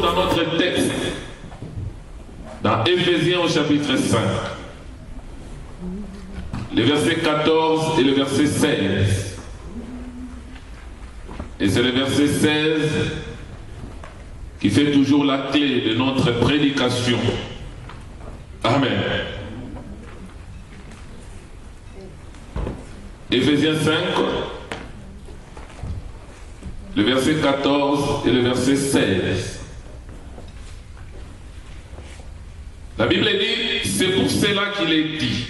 dans notre texte, dans Éphésiens au chapitre 5, les versets 14 et le verset 16. Et c'est le verset 16 qui fait toujours la clé de notre prédication. Amen. Éphésiens 5, le verset 14 et le verset 16. La Bible dit, c'est pour cela qu'il est dit,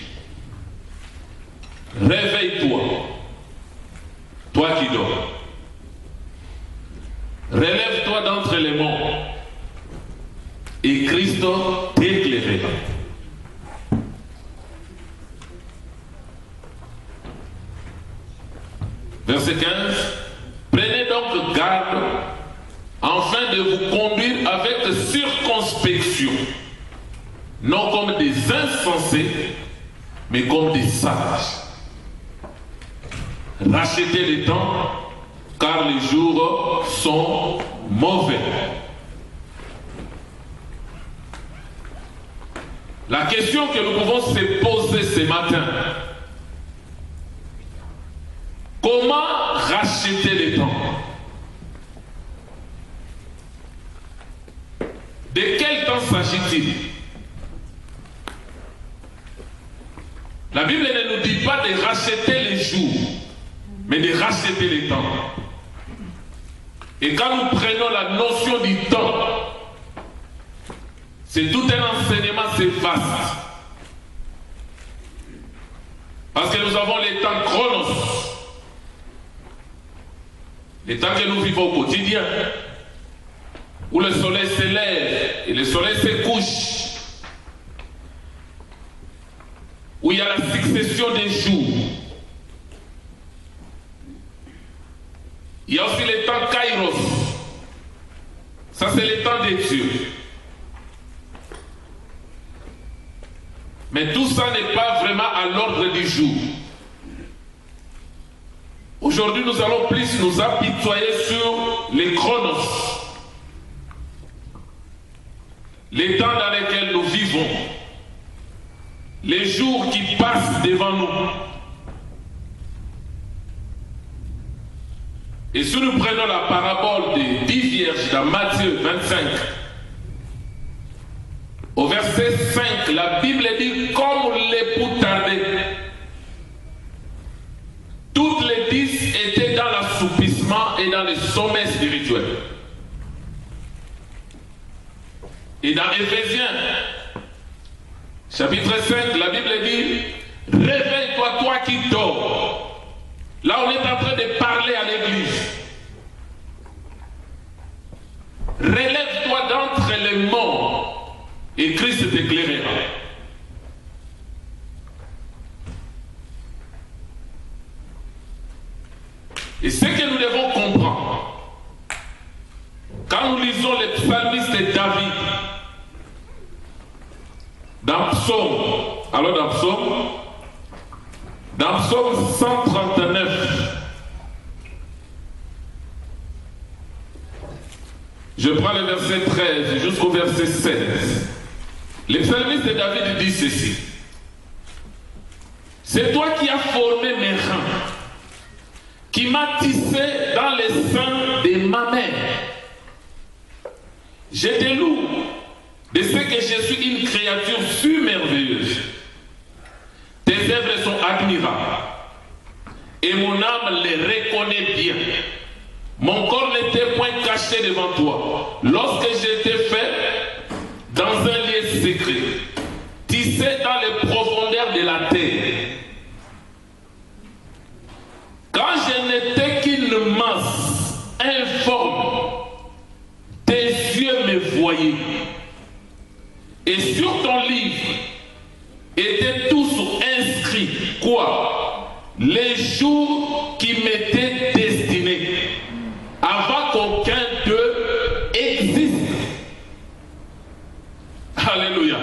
réveille-toi, toi qui dors. Relève-toi d'entre les morts, et Christ t'éclairera. Verset 15. Prenez donc garde, afin de vous conduire avec circonspection, non comme des insensés, mais comme des sages. Rachetez les temps, car les jours sont mauvais. La question que nous pouvons se poser ce matin, comment racheter les temps? De quel temps s'agit-il? La Bible ne nous dit pas de racheter les jours, mais de racheter les temps. Et quand nous prenons la notion du temps, c'est tout un enseignement, c'est vaste. Parce que nous avons les temps chronos, les temps que nous vivons au quotidien, où le soleil se lève et le soleil se couche, où il y a la succession des jours. Il y a aussi le temps kairos. Ça, c'est le temps des dieux. Mais tout ça n'est pas vraiment à l'ordre du jour. Aujourd'hui, nous allons plus nous apitoyer sur les chronos, les temps dans lesquels nous vivons, les jours qui passent devant nous. Et si nous prenons la parabole des 10 vierges dans Matthieu 25, au verset 5, la Bible dit, comme l'époux tardait, toutes les 10 étaient dans l'assoupissement et dans le sommeil spirituel. Et dans Éphésiens, chapitre 5, la Bible dit, réveille-toi, toi qui dors. Là, on est en train de parler à l'église. Relève-toi d'entre les morts et Christ t'éclairera. Et ce que nous devons comprendre, quand nous lisons les psalmistes de David, dans Psaume 139, je prends le verset 13 jusqu'au verset 16. Les psalmistes de David disent ceci. C'est toi qui as formé mes reins, qui m'as tissé dans les seins de ma mère. Je te loue de ce que je suis une créature si merveilleuse. Tes œuvres sont admirables et mon âme les reconnaît bien. Mon corps n'était point caché devant toi lorsque j'étais fait dans un lieu secret, tissé dans les profondeurs de la terre. Quand je n'étais qu'une masse informe, tes yeux me voyaient. Et sur ton livre étaient tous inscrits, quoi? Les jours qui m'étaient destinés, avant qu'aucun d'eux existe. Alléluia.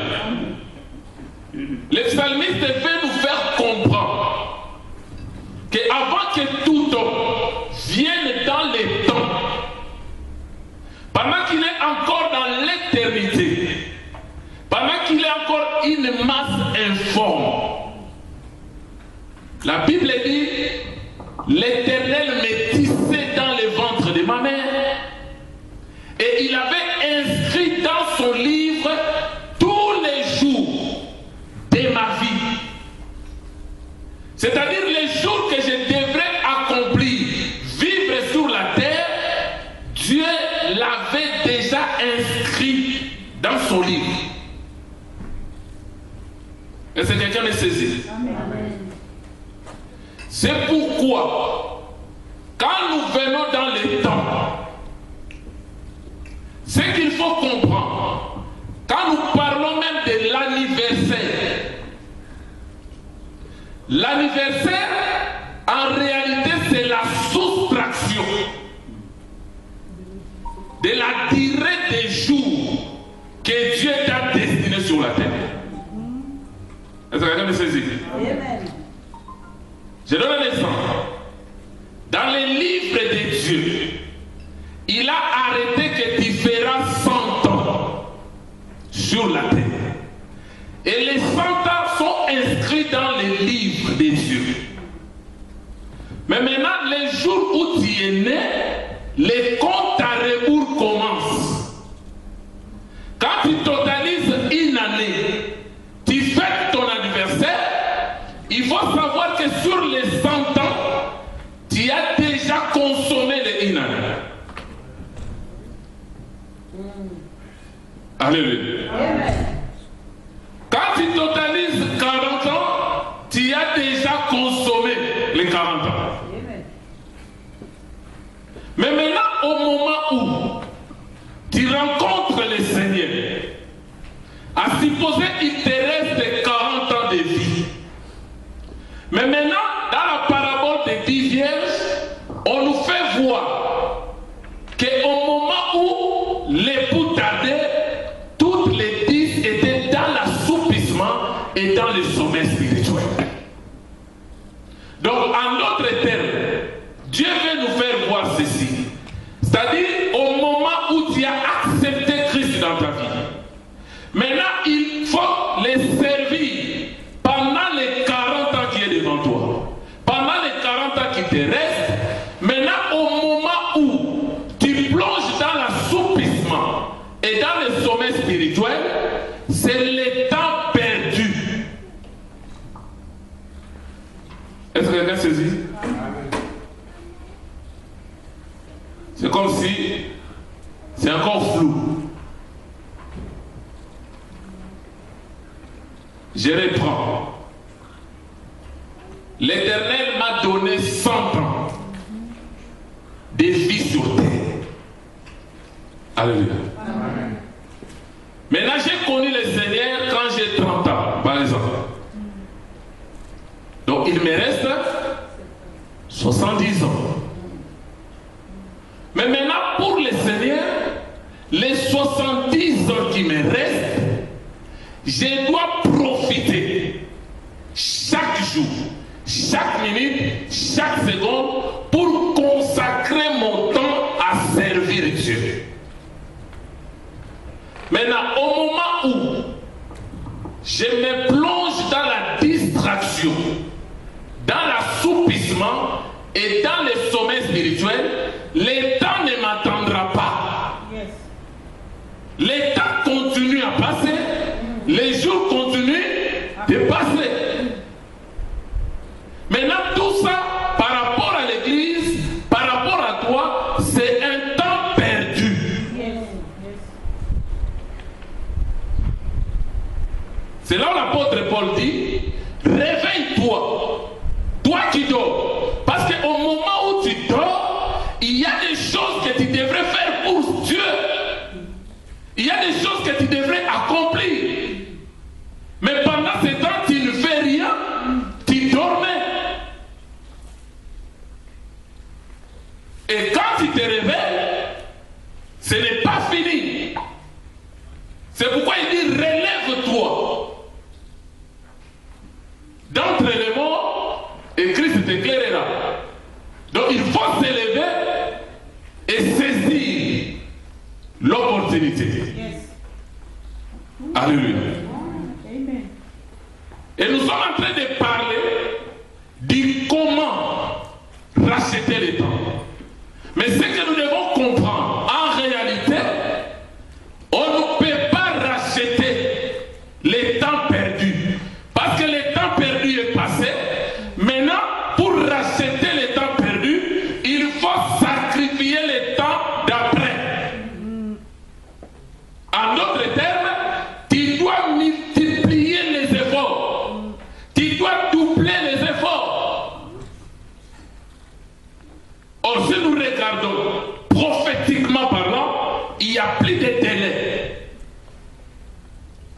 Les psalmistes veulent nous faire comprendre qu'avant que tout homme vienne dans les temps, pendant qu'il est encore dans une masse informe. La Bible dit, l'Éternel me tissait dans le ventre de ma mère et il avait inscrit dans son livre tous les jours de ma vie. C'est-à-dire les jours que je devrais accomplir, vivre sur la terre, Dieu l'avait déjà inscrit dans son livre. Est-ce que quelqu'un me saisit? C'est pourquoi, quand nous venons dans les temps, ce qu'il faut comprendre, quand nous parlons même de l'anniversaire, en réalité, c'est la soustraction de la durée des jours que Dieu t'a destiné sur la terre. Est-ce que quelqu'un me saisit? Je donne un exemple. Dans les livres de Dieu, il a arrêté que tu feras 100 ans sur la terre. Et les 100 ans sont inscrits dans les livres de Dieu. Mais maintenant, les jours où tu es né, les comptes à rebours commencent. Quand tu totalises une année, tu fêtes ton anniversaire, il faut savoir que sur les 100 ans, tu as déjà consommé les une année. Alléluia. Quand tu totalises 40 ans, tu as déjà consommé les 40 ans. Mais maintenant, au moment où tu rencontres le Seigneur, à supposer qu'il te reste 40 ans de vie. Mais maintenant, dans la parabole des 10 vierges, on nous fait voir qu'au moment où l'époux tardait, toutes les 10 étaient dans l'assoupissement et dans le sommeil spirituel. Donc, en d'autres termes, Dieu veut nous faire voir ceci. C'est-à-dire, au moment où tu as accepté Christ dans ta vie, maintenant, il faut les servir pendant les 40 ans qui est devant toi. Pendant les 40 ans qui te restent, maintenant, au moment où tu plonges dans l'assoupissement et dans le sommeil spirituel, c'est le temps perdu. Est-ce que quelqu'un saisit? C'est comme si c'est encore flou. Je reprends. L'Éternel m'a donné 100 ans de vie sur terre. Alléluia. Amen. Maintenant, j'ai connu le Seigneur quand j'ai 30 ans, par exemple. Donc, il me reste 70 ans. Mais maintenant, pour le Seigneur, les 70 ans qui me restent, je dois profiter chaque jour, chaque minute, chaque seconde pour consacrer mon temps à servir Dieu. Maintenant, au moment où je me plonge dans la distraction, dans l'assoupissement et dans le sommeil spirituel, le temps ne m'attendra pas. Le temps continue à passer, les jours continuent de passer. Maintenant, tout ça, par rapport à l'Église, par rapport à toi, c'est un temps perdu. C'est là où l'apôtre Paul dit, réveille-toi, toi qui dors. Parce qu'au moment où tu dors, il y a des choses que tu devrais faire pour Dieu. Il y a des choses que tu devrais accomplir. Mais pendant ce temps, tu ne fais rien. Tu dormais. Et quand tu te réveilles, ce n'est pas fini. C'est pourquoi il dit relève-toi d'entre les morts et Christ t'éclairera. Donc il faut s'élever et saisir l'opportunité. Yes. Alléluia. Amen.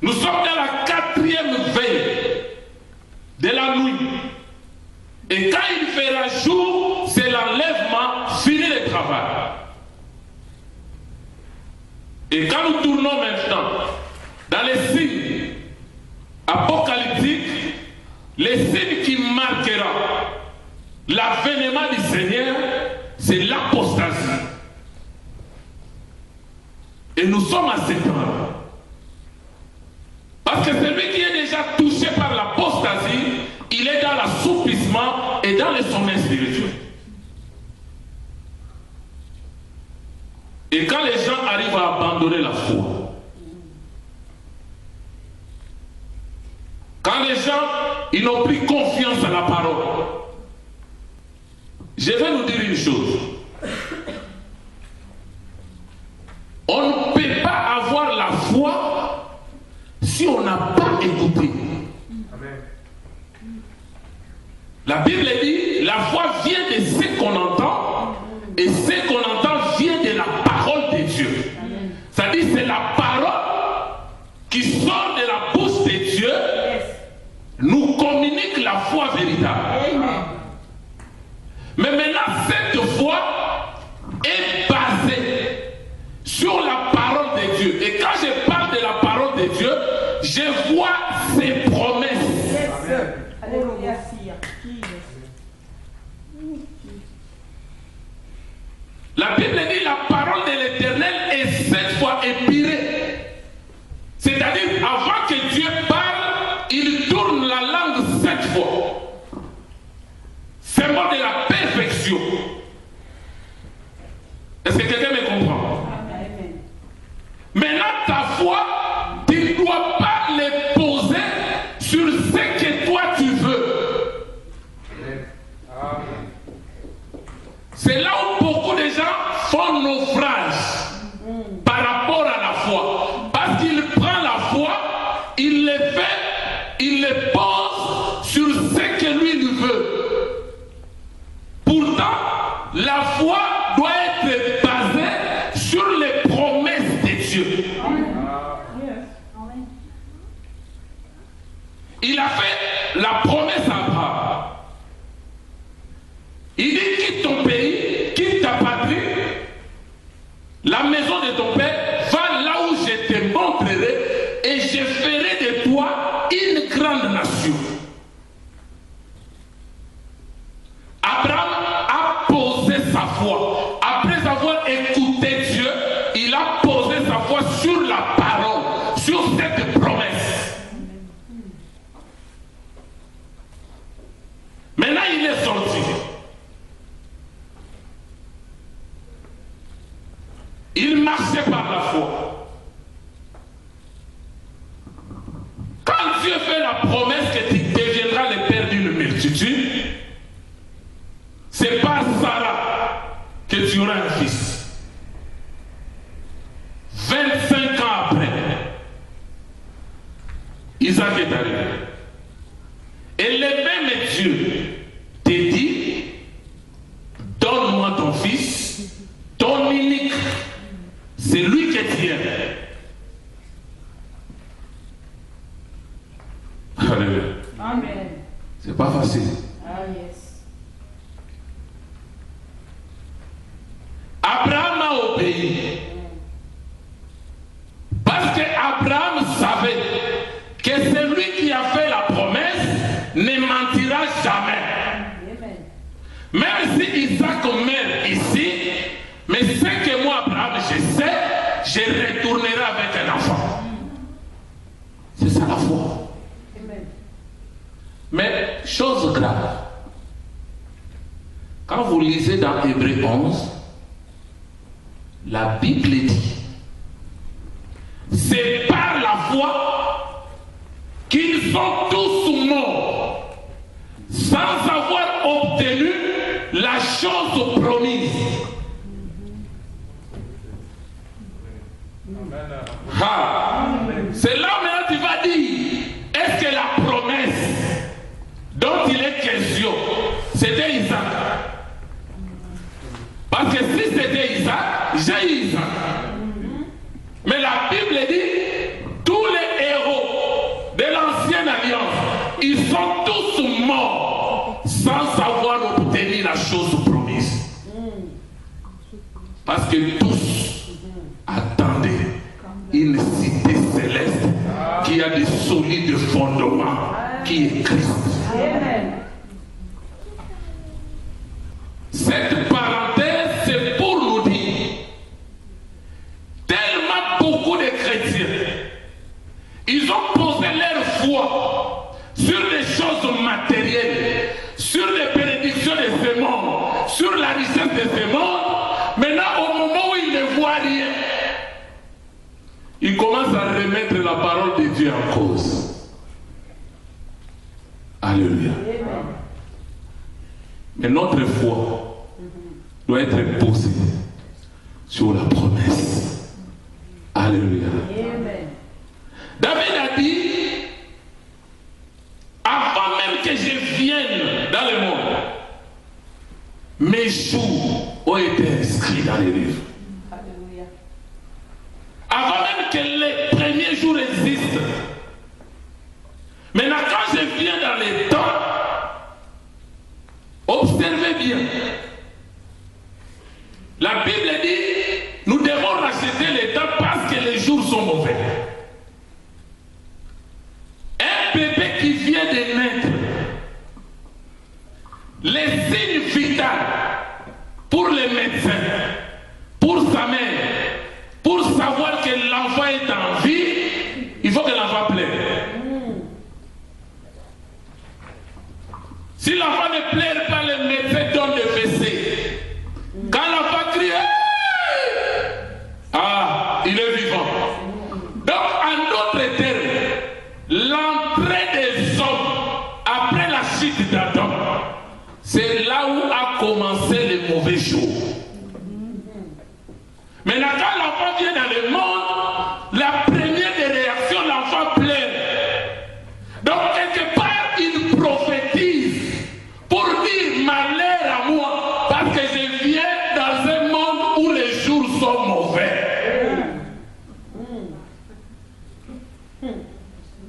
Nous sommes dans la 4e veille de la nuit. Et quand il fera jour, c'est l'enlèvement, fini le travail. Et quand nous tournons maintenant dans les signes apocalyptiques, les signes qui marqueront l'avènement du Seigneur, c'est l'apostasie. Et nous sommes à cet endroit. Parce que celui qui est déjà touché par l'apostasie, il est dans l'assoupissement et dans le sommeil spirituel. Et quand les gens arrivent à abandonner la foi, quand les gens ils n'ont plus confiance à la parole, je vais nous dire une chose. On ne peut pas avoir la foi si on n'a pas écouté. Amen. La Bible dit, la foi vient de ce qu'on entend, et ce qu'on entend vient de la parole de Dieu. C'est-à-dire c'est la parole qui sort de la bouche de Dieu, nous communique la foi véritable. Amen. Mais maintenant, cette foi est basée sur la parole de Dieu. Et quand je parle de la parole de Dieu, je vois ses promesses. Alléluia. La Bible dit la parole de l'Éternel est cette fois épirée. C'est-à-dire, avant que Dieu parle, il tourne la langue 7 fois. C'est le mot de la perfection. Est-ce que quelqu'un me comprend? Amen. Maintenant, ta foi, tu ne dois pas les poser sur ce que toi tu veux. Amen. C'est là où beaucoup de gens font naufrage par rapport à la foi. Parce qu'il prend la foi, il les fait, il les pose sur ce que lui il veut. Pourtant, la foi doit être basée sur les promesses de Dieu. Il a fait la promesse à Abraham. Il dit quitte ton pays, quitte ta patrie, la maison de ton père, va là où je te montrerai et je ferai de toi une grande nation. Abraham a posé sa foi. Après avoir écouté Dieu, il a posé sa foi sur la parole, sur cette promesse. Maintenant, il est sorti. Il marchait par la foi. Quand Dieu fait la promesse que tu deviendras le père d'une multitude, c'est par Sarah que tu auras un fils. 25 ans après, Isaac est arrivé. Et le même Dieu te dit, donne-moi ton fils, ton unique. C'est lui qui est tient. Alléluia. Amen. C'est pas facile. Ah, yes. Abraham a obéi. Parce qu'Abraham savait que celui qui a fait la promesse ne mentira jamais. Amen. Même si Isaac meurt ici, mais ce que moi, Abraham, je sais, je retournerai avec un enfant. C'est ça la foi. Amen. Mais, chose grave, quand vous lisez dans Hébreux 11, la Bible dit, c'est par la foi qu'ils sont tous morts, sans avoir obtenu la chose promise. Ah. C'est là maintenant tu vas dire, est-ce que la promesse dont il est question, c'était Isaac? Parce que si c'était Isaac, j'ai Isaac. Mais la Bible dit, tous les héros ils sont tous morts sans avoir obtenu la chose promise. Parce que tous attendaient une cité céleste qui a des solides fondements, qui est Christ. Cette parenthèse, c'est pour nous dire, tellement beaucoup de chrétiens, ils ont posé leur foi sur des choses matérielles, sur les bénédictions de ce monde, sur la richesse de ce monde. Maintenant, au moment où ils ne voient rien, ils commencent à remettre la parole de Dieu en cause. Alléluia. Mais notre foi doit être posée sur la promesse. Alléluia. David a dit, avant même que je vienne dans le monde, mes jours ont été inscrits dans les livres. Avant même que les premiers jours existent. Maintenant, quand je viens dans les temps, observez bien. La Bible dit, nous devons racheter les temps parce que les jours sont mauvais. Un bébé qui vient de naître, les signes vitaux pour les médecins, pour sa mère, pour savoir que l'enfant est en vie, il faut que l'enfant pleure. Si l'enfant ne pleure pas, le médecin donne le fessé. Quand l'enfant crie, il est vivant. Donc, en d'autres termes, l'entrée des hommes après la chute d'Adam, c'est là où a commencé le mauvais jour. Maintenant, quand l'enfant vient dans le monde, la première des réactions, l'enfant pleure. Donc, quelque part, il prophétise pour dire malheur à moi, parce que je viens dans un monde où les jours sont mauvais.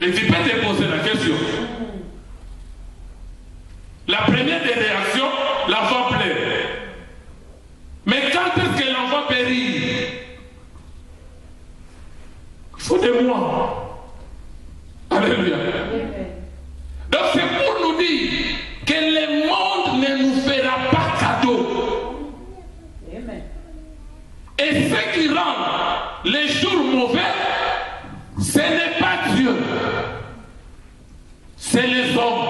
Et tu peux te poser la question. La première des réactions, l'enfant pleure. Mais quand est-ce que l'enfant périt? Il faut des mois. Alléluia. Donc c'est pour nous dire que le monde ne nous fera pas cadeau. Et ce qui rend les jours mauvais, ce n'est pas Dieu. C'est les hommes.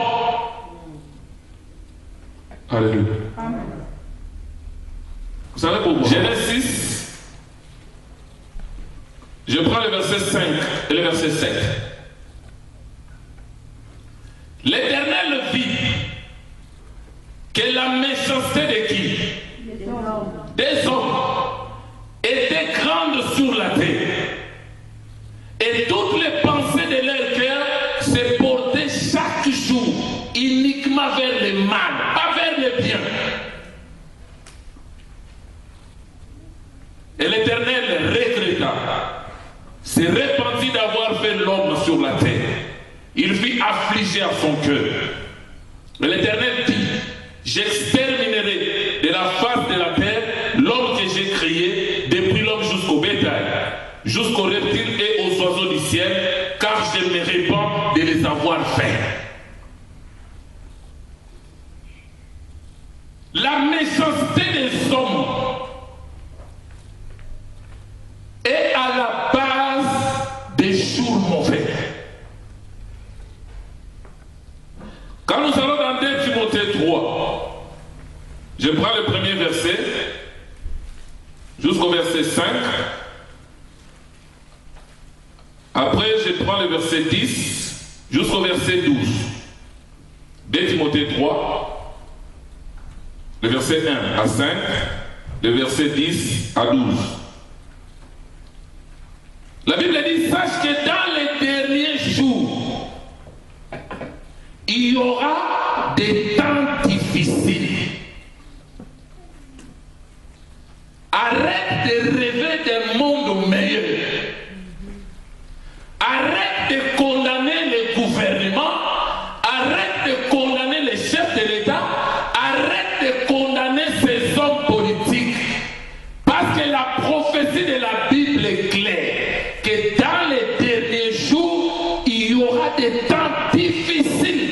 Alléluia. Vous savez pourquoi? Genèse 6, je prends le verset 5 et le verset 7. L'Éternel vit que la méchanceté de qui? Des hommes était grande sur la terre. Et toutes les pensées de leur cœur se portaient chaque jour uniquement vers le mal, pas vers le bien. Et l'Éternel regretta, se repentit d'avoir fait l'homme sur la terre. Il fut affligé à son cœur. Mais l'Éternel dit, j'exterminerai de la face de la terre l'homme que j'ai créé, depuis l'homme jusqu'au bétail, jusqu'aux reptiles et aux oiseaux du ciel, car je me répands de les avoir faits. La méchanceté des hommes est à la base des jours mauvais. Quand nous allons dans 2 Timothée 3, je prends le premier verset jusqu'au verset 5. Après, je prends le verset 10 jusqu'au verset 12. 2 Timothée 3, le verset 1 à 5, le verset 10 à 12. La Bible dit, sache que dans les derniers jours, il y aura des temps difficiles. Arrête de rêver d'un monde meilleur. Arrête de condamner le gouvernement. des temps difficiles.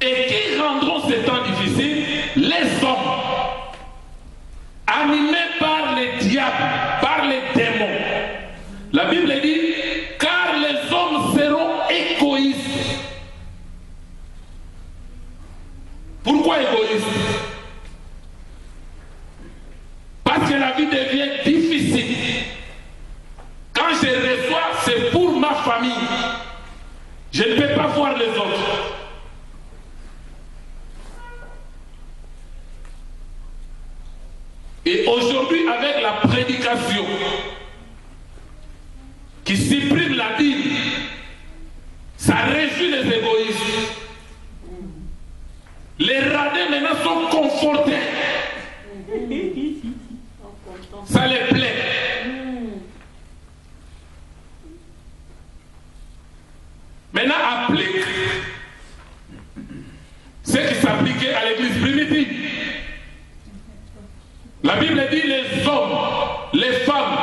Et qui rendront ces temps difficiles? Les hommes, animés par les diables, par les démons. La Bible dit, car les hommes seront égoïstes. Pourquoi égoïstes? Parce que la vie devient difficile. Quand je reçois, c'est pour ma famille. Je ne peux pas voir les autres. Et aujourd'hui, avec la prédication qui supprime la Bible, ça réjouit les égoïstes. Les radins maintenant sont confortés. Ça les plaît. Maintenant, applique ce qui s'appliquait à l'église primitive. La Bible dit les hommes, les femmes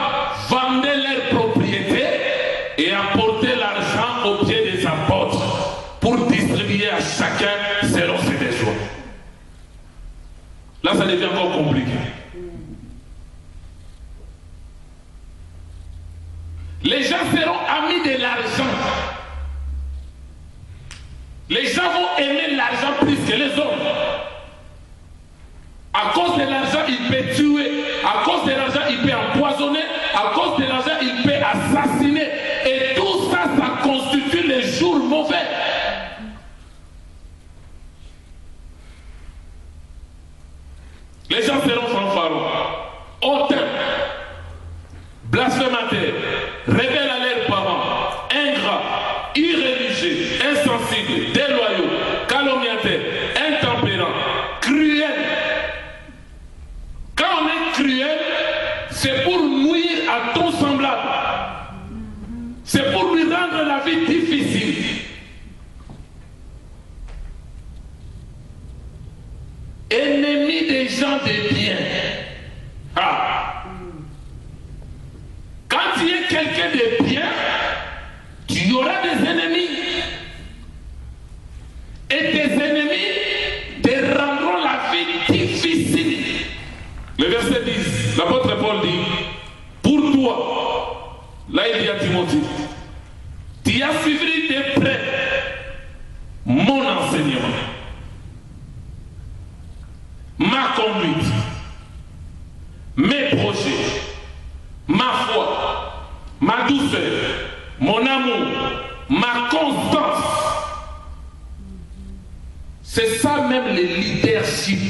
vendaient leurs propriétés et apportaient l'argent aux pieds des apôtres pour distribuer à chacun selon ses besoins. Là, ça devient encore compliqué. Les gens seront amis de l'argent. Les gens vont aimer l'argent plus que les hommes. À cause de l'argent, il peut tuer. À cause de l'argent, il peut empoisonner. À cause de l'argent, il peut assassiner. Et tout ça, ça constitue les jours mauvais. Les gens seront fanfarons, hautains, blasphémateurs, rebelles à leurs parents, ingrats, irréligieux, insensibles, déloyaux, calomniateurs, intempérants, cruels. Quand on est cruel, c'est pour nuire à ton semblable. C'est pour lui rendre la vie difficile. Ennemi des gens de bien. Ah. Quand tu es quelqu'un de bien, tu auras des ennemis. Et tes ennemis te rendront la vie difficile. Le verset 10, l'apôtre Paul dit, pour toi, là il dit à Timothée, tu as suivi de près mon enseignement, ma conduite, mes projets, ma foi, ma douceur, mon amour, ma constance. C'est ça même le leadership.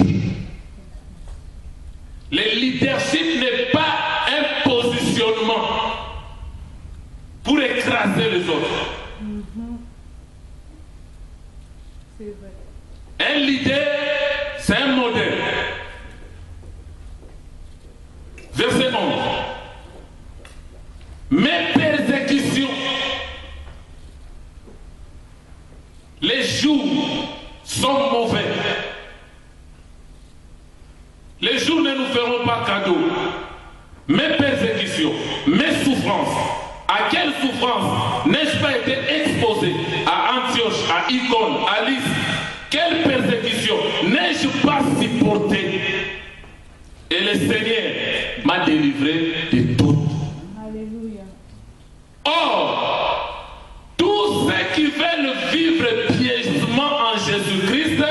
Le leadership n'est pas un positionnement pour écraser les autres. Un leader, c'est un modèle. Verset 11. Mes persécutions, les jours sont mauvais. Les jours ne nous feront pas cadeau. Mes persécutions, mes souffrances. À quelle souffrance n'ai-je pas été exposé? À Antioche, à Icône, à Lys. Quelle persécution n'ai-je pas supporté? Et le Seigneur m'a délivré de tout. Alléluia. Or, tous ceux qui veulent vivre pieusement en Jésus-Christ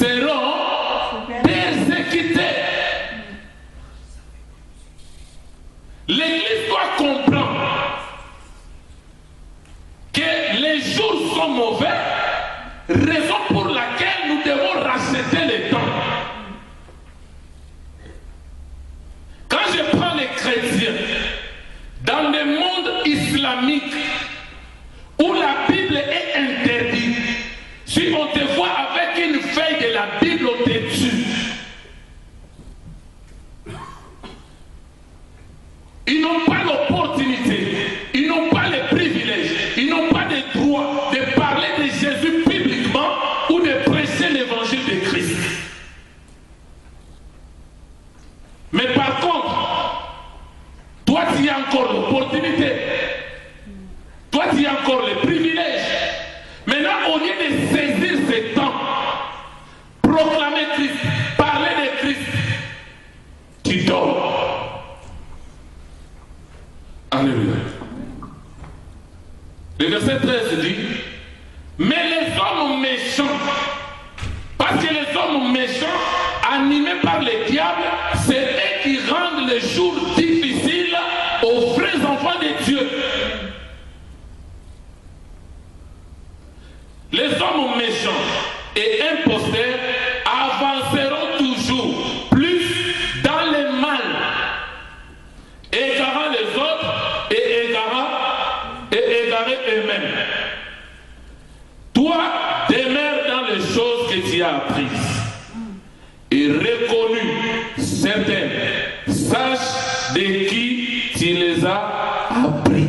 seront persécutés. L'Église doit comprendre que les jours sont mauvais, raison pour laquelle nous devons racheter le temps. Quand je prends les chrétiens dans le monde islamique où la Bible est interdite, si on te voit avec une feuille de la Bible, on te tue. Ils n'ont pas l'opportunité, ils n'ont pas les privilèges, ils n'ont pas le droit de parler de Jésus publiquement ou de prêcher l'évangile de Christ. Mais par contre, toi tu y as encore l'opportunité. Toi, tu y as encore les privilèges. Maintenant, au lieu de saisir ce temps, proclamer Christ, parler de Christ, tu dors. Alléluia. Le verset 13 dit, mais les hommes méchants, parce que les hommes méchants, animés par le diable, c'est eux qui rendent les jours difficiles aux vrais enfants de Dieu. Les hommes méchants et imposteurs avanceront toujours plus dans le mal, égarant les autres et égarer eux-mêmes. Toi, demeure dans les choses que tu as apprises et reconnues certaines. Sache de qui tu les as appris.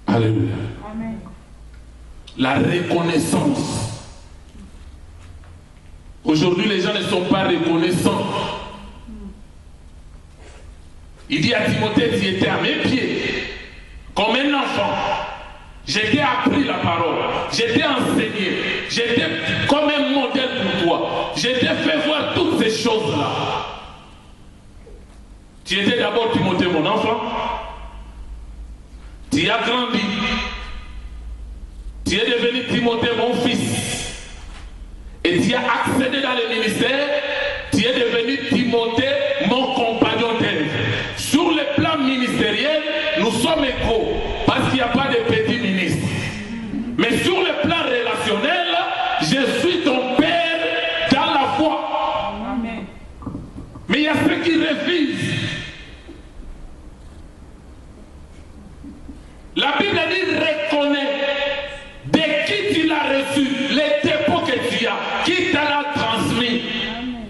Alléluia. Amen. La reconnaissance. Aujourd'hui, les gens ne sont pas reconnaissants. Il dit à Timothée, tu étais à mes pieds, comme un enfant. J'étais appris la parole, j'étais enseigné, j'étais comme un modèle pour toi. J'étais fait voir toutes ces choses-là. Tu étais d'abord Timothée, mon enfant. Tu as grandi. Tu es devenu Timothée, mon fils. Et tu as accédé dans le ministère. Tu es devenu Timothée, mon compagnon d'œuvre. Sur le plan ministériel, nous sommes égaux. Parce qu'il n'y a pas de petits ministres. Mais sur le plan relationnel, je suis ton père dans la foi. Amen. Mais il y a ceux qui refusent. La Bible dit reconnais de qui tu l'as reçu, les dépôts que tu as, qui t'a l'a transmis. Amen.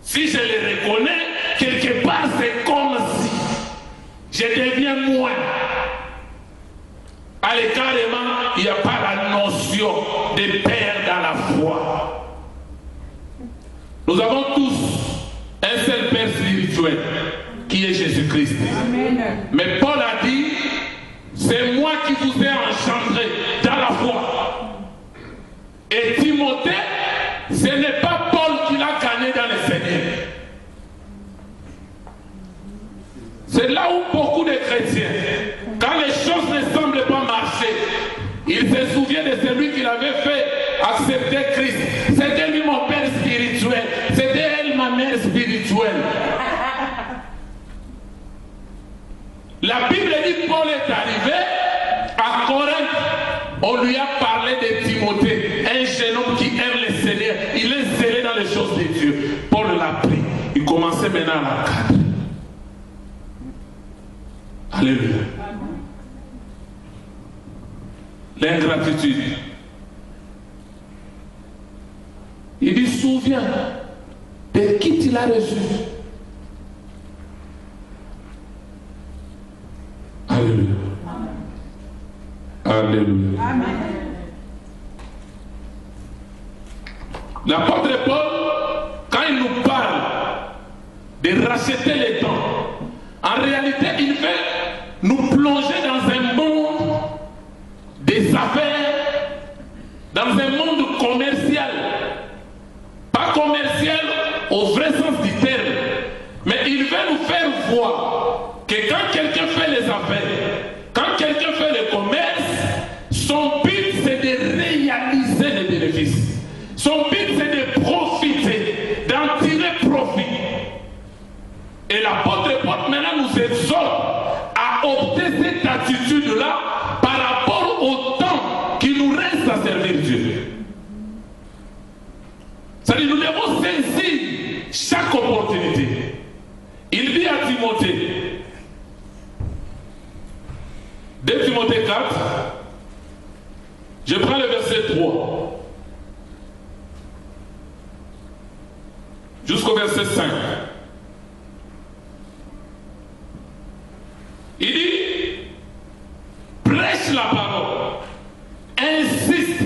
Si je les reconnais, quelque part c'est comme si je deviens moins. Allez, carrément, il n'y a pas la notion de père dans la foi. Nous avons tous un seul père spirituel qui est Jésus-Christ. Mais Paul a dit, c'est moi qui vous ai engendré dans la foi. Et Timothée, ce n'est pas Paul qui l'a gagné dans le Seigneur. C'est là où beaucoup de chrétiens, quand les choses ne semblent pas marcher, ils se souviennent de celui qui l'avait fait accepter Christ. C'était lui mon père spirituel. C'était elle ma mère spirituelle. La Bible dit Paul est arrivé à Corinthe. On lui a parlé de Timothée, un jeune homme qui aime le Seigneur. Il est zélé dans les choses de Dieu. Paul l'a pris. Il commençait maintenant à la cadre. Alléluia. L'ingratitude. Il dit, souviens de qui tu l'as reçu. Alléluia. Alléluia. Amen. L'apôtre Paul, quand il nous parle de racheter les temps, en réalité, il veut nous plonger dans un monde des affaires, dans un monde commercial. Pas commercial au vrai sens du terme, mais il veut nous faire voir que quand quelqu'un fait les affaires, quand quelqu'un fait le commerce, son but c'est de réaliser les bénéfices. Son but c'est de profiter, d'en tirer profit. Et l'apôtre Paul maintenant nous exhorte à opter cette attitude-là par rapport au temps qui nous reste à servir Dieu. C'est-à-dire nous devons saisir chaque opportunité. Il dit à Timothée, 2 Timothée 4, je prends le verset 3 jusqu'au verset 5. Il dit, prêche la parole, insiste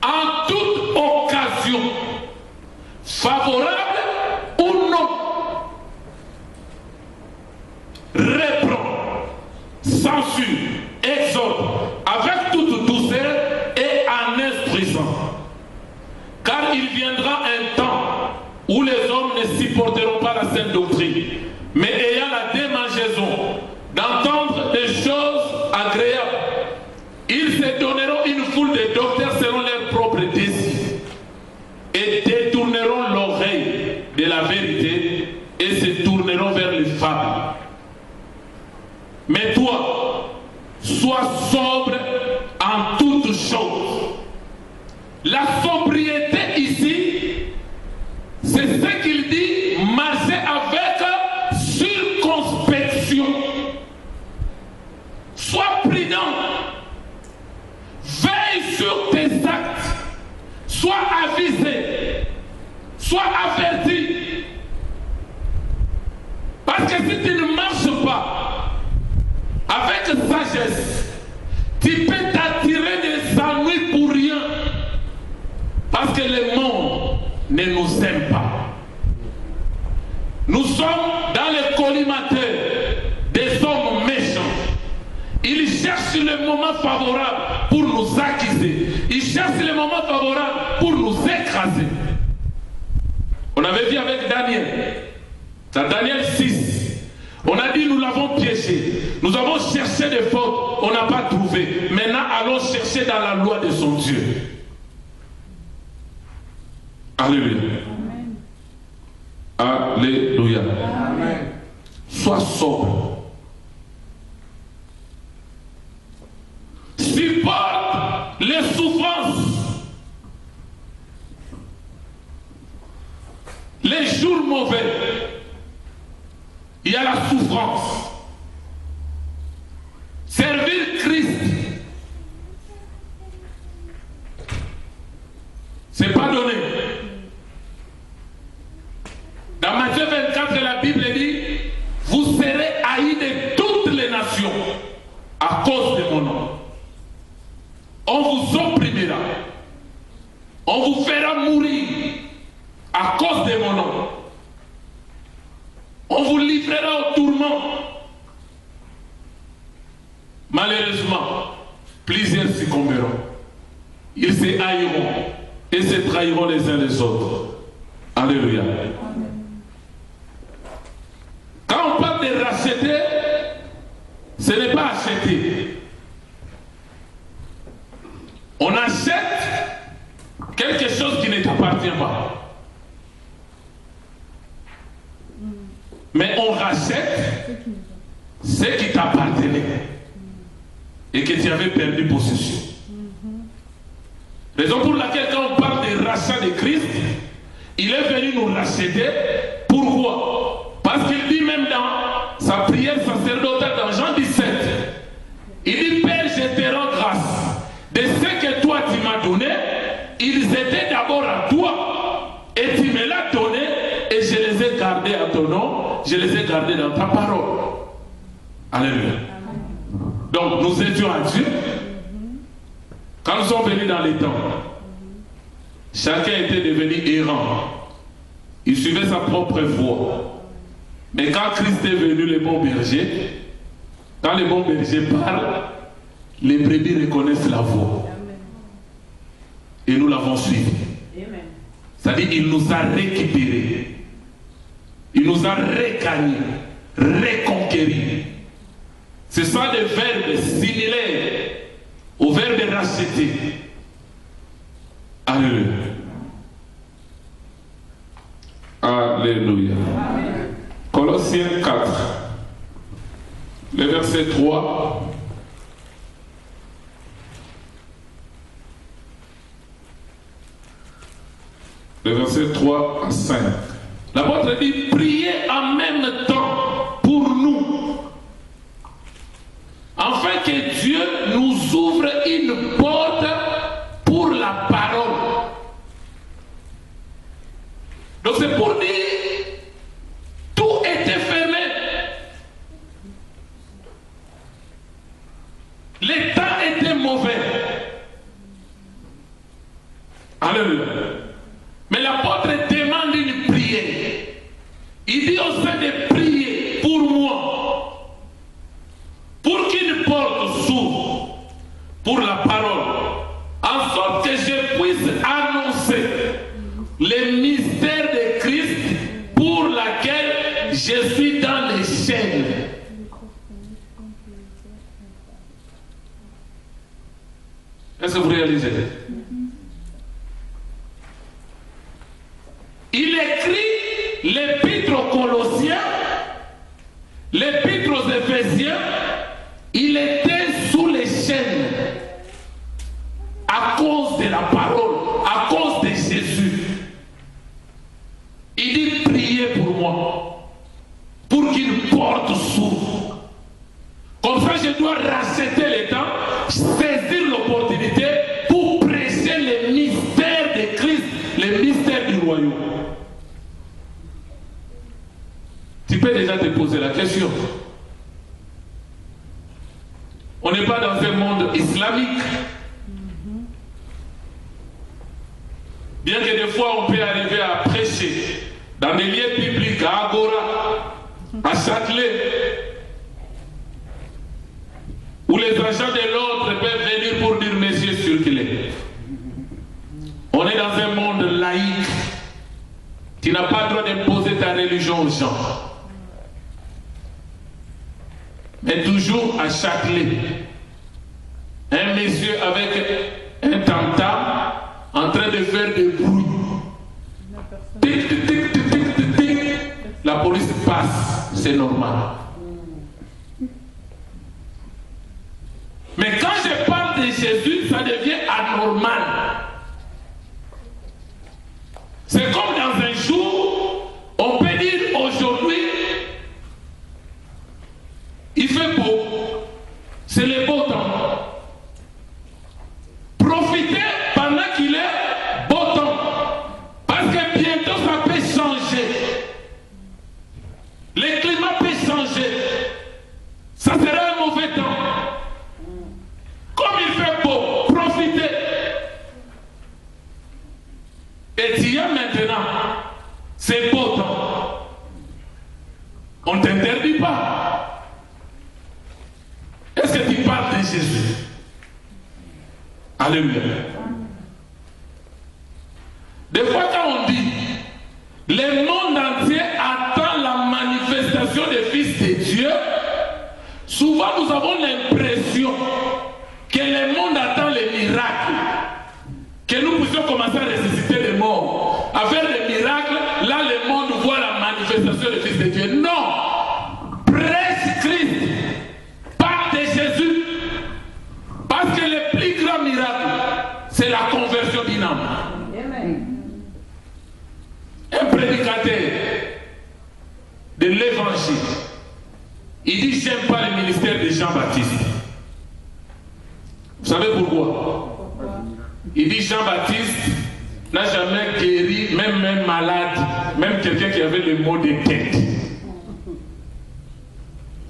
en toute occasion favorable ou non, reprend, censure, exhorte avec toute douceur et en instruisant. Car il viendra un temps où les hommes ne supporteront pas la saine doctrine, mais ayant la démangeaison d'entendre des choses agréables, ils se donneront une foule de docteurs selon leurs propres désirs et détourneront l'oreille de la vérité et se tourneront vers les fables. Mais toi, sois sobre en toutes choses. La sobriété ici, c'est ce qu'il dit, marcher avec circonspection. Sois prudent. Veille sur tes actes. Sois avisé. Sois averti. Parce que si tu ne marches pas avec sagesse, tu peux t'attirer des ennuis pour rien. Parce que le monde ne nous aime pas. Nous sommes dans le collimateur des hommes méchants. Ils cherchent le moment favorable pour nous accuser. Ils cherchent le moment favorable pour nous écraser. On avait vu avec Daniel. Dans Daniel 6, on a dit nous l'avons piégé. Nous avons cherché des fautes, on n'a pas trouvé. Maintenant, allons chercher dans la loi de son Dieu. Alléluia. Amen. Alléluia. Amen. Sois sobre. Supporte les souffrances. Les jours mauvais. Il y a la souffrance. Servir Christ. C'est pas donné. Dans Matthieu 24, la Bible dit, vous serez haïs de toutes les nations à cause de mon nom. On vous opprimera. On vous fera mourir à cause de mon nom. On vous livrera au tourment. Malheureusement, plusieurs succomberont. Ils se haïront et se trahiront les uns les autres. Alléluia. Quand on parle de racheter, ce n'est pas acheter. On achète quelque chose qui ne t'appartient pas. Mais on rachète ce qui t'appartenait et que tu avais perdu possession. Raison pour laquelle quand on parle de rachat de Christ, il est venu nous racheter. Pourquoi? Parce qu'il dit même dans sa prière sacerdotale dans Jean 17, il dit Père, je te rends grâce de ce que toi tu m'as donné. Ils étaient d'abord à toi et tu me l'as donné et je les ai gardés à ton nom, je les ai gardés dans ta parole. Alléluia. Donc nous étions à Dieu. Quand nous sommes venus dans les temps, chacun était devenu errant. Il suivait sa propre voie. Mais quand Christ est venu, le bon berger, quand le bon berger parle, les brebis reconnaissent la voix. Et nous l'avons suivi. C'est-à-dire qu'il nous a récupérés. Il nous a regagnés, reconquéris. C'est ça des verbes similaires au verbe racheter. Alléluia. Alléluia. Amen. Colossiens 4, le verset 3. Le verset 3 à 5. L'apôtre dit, priez en même temps pour nous, afin que Dieu nous ouvre une porte pour la parole. Donc c'est pour dire, tout était fermé. Les temps étaient mauvais. Alléluia. Mais l'apôtre demande réalisez. Il écrit l'épître aux Colossiens, l'épître aux Éphésiens. Il était sous les chaînes à cause de la parole, à cause de Jésus. Il dit priez pour moi, pour qu'il porte souffle. Comme ça, je dois racheter le temps, saisir l'opportunité pour prêcher les mystères de Christ, les mystères du royaume. Tu peux déjà te poser la question. On n'est pas dans un monde islamique. Bien que des fois on peut arriver à prêcher dans des lieux publics, à Agora, à Châtelet, où les agents de l'ordre peuvent venir pour dire messieurs circulez. On est dans un monde laïque. Tu n'as pas le droit d'imposer ta religion aux gens. Mais toujours à Châtelet, un monsieur avec un tam-tam en train de faire des bruits. Tic, tic, tic, tic, tic, tic, tic. La police passe, c'est normal. Mais quand je parle de Jésus, ça devient anormal. C'est comme dans un jour, on peut dire aujourd'hui, il fait beau, c'est le beau temps. Profitez pendant qu'il est beau temps, parce que bientôt ça peut changer. Le climat peut changer. Ça sera un mauvais temps. Comme il fait beau, profitez. Et tu y as maintenant, c'est beau temps. On ne t'interdit pas. Est-ce que tu parles de Jésus? Alléluia. Des fois quand on dit, le monde entier attend la manifestation des fils de Dieu, souvent nous avons l'impression que le monde attend les miracles, que nous puissions commencer à ressusciter les morts, à faire des miracles, là le monde voit la manifestation des fils de Dieu. Non! Prêche Christ! Jésus, parce que le plus grand miracle, c'est la conversion d'une âme. Un prédicateur de l'évangile, il dit j'aime pas le ministère de Jean-Baptiste. Vous savez pourquoi? Il dit Jean-Baptiste n'a jamais guéri, même un malade, même quelqu'un qui avait le mot de tête.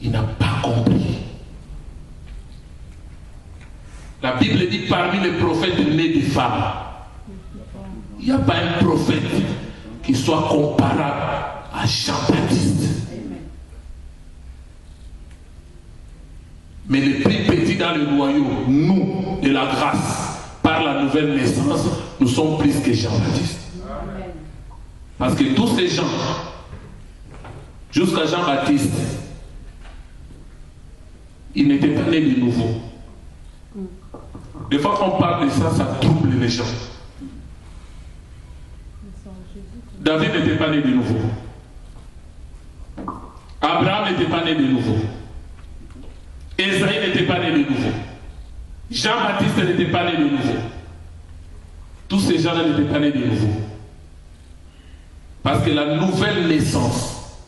Il n'a pas compris. La Bible dit parmi les prophètes nés des femmes, il n'y a pas un prophète qui soit comparable à Jean-Baptiste. Mais les plus petits dans le royaume, nous, de la grâce, par la nouvelle naissance, nous sommes plus que Jean-Baptiste. Parce que tous ces gens, jusqu'à Jean-Baptiste, ils n'étaient pas nés de nouveau. Des fois qu'on parle de ça, ça trouble les gens. David n'était pas né de nouveau. Abraham n'était pas né de nouveau. Esaïe n'était pas né de nouveau. Jean-Baptiste n'était pas né de nouveau. Tous ces gens-là n'étaient pas nés de nouveau. Parce que la nouvelle naissance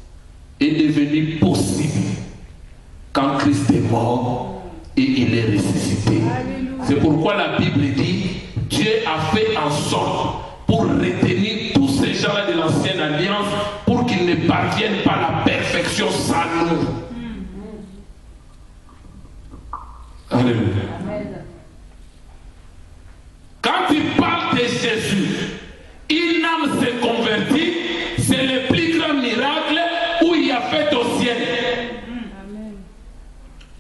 est devenue possible quand Christ est mort et il est ressuscité. C'est pourquoi la Bible dit Dieu a fait en sorte pour retenir tous ces gens-là de l'ancienne alliance pour qu'ils ne parviennent pas à la perfection sans nous. Alléluia. Quand il parle de Jésus, une âme s'est convertie, c'est le plus grand miracle où il a fait au ciel.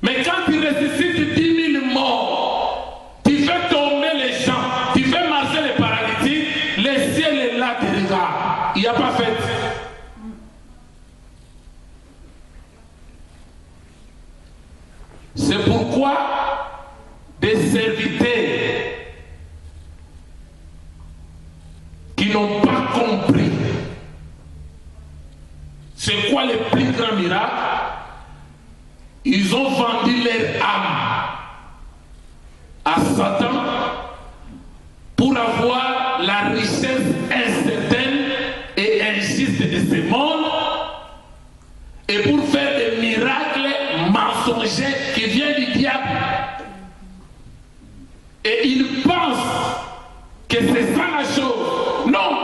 Mais quand il ressuscite 10 000 morts, tu fais tomber les gens, tu fais marcher les paralytiques, le ciel est là, tu regardes. Il n'y a pas fait. C'est pourquoi des serviteurs n'ont pas compris c'est quoi le plus grand miracle. Ils ont vendu leur âme à Satan pour avoir la richesse incertaine et injuste de ce monde et pour faire des miracles mensongers qui viennent du diable. Et ils pensent que c'est ça la chose. Non!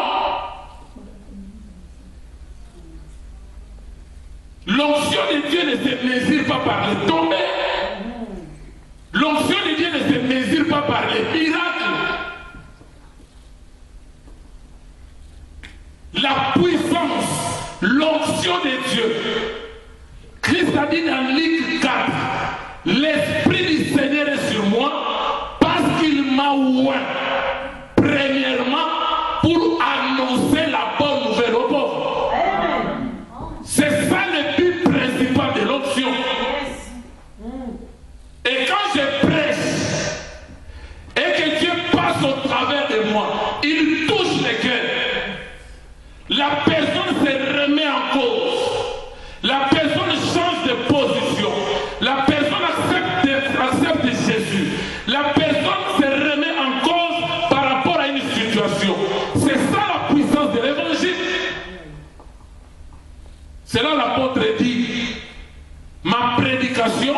L'onction de Dieu ne se mesure pas par les tombées. L'onction de Dieu ne se mesure pas par les miracles. La puissance, l'onction de Dieu. Christ a dit dans Luc 4, l'Esprit du Seigneur est sur moi parce qu'il m'a oint, premièrement, pour annoncer la bonne nouvelle aux pauvres. C'est ça le but principal de l'onction. Et quand je prêche et que Dieu passe au travers de moi, il touche les cœurs. La personne se remet en cause. La personne change de position. La personne accepte Jésus. La personne se remet en cause par rapport à une situation. C'est ça la puissance de l'évangile. C'est là l'apôtre dit, ma prédication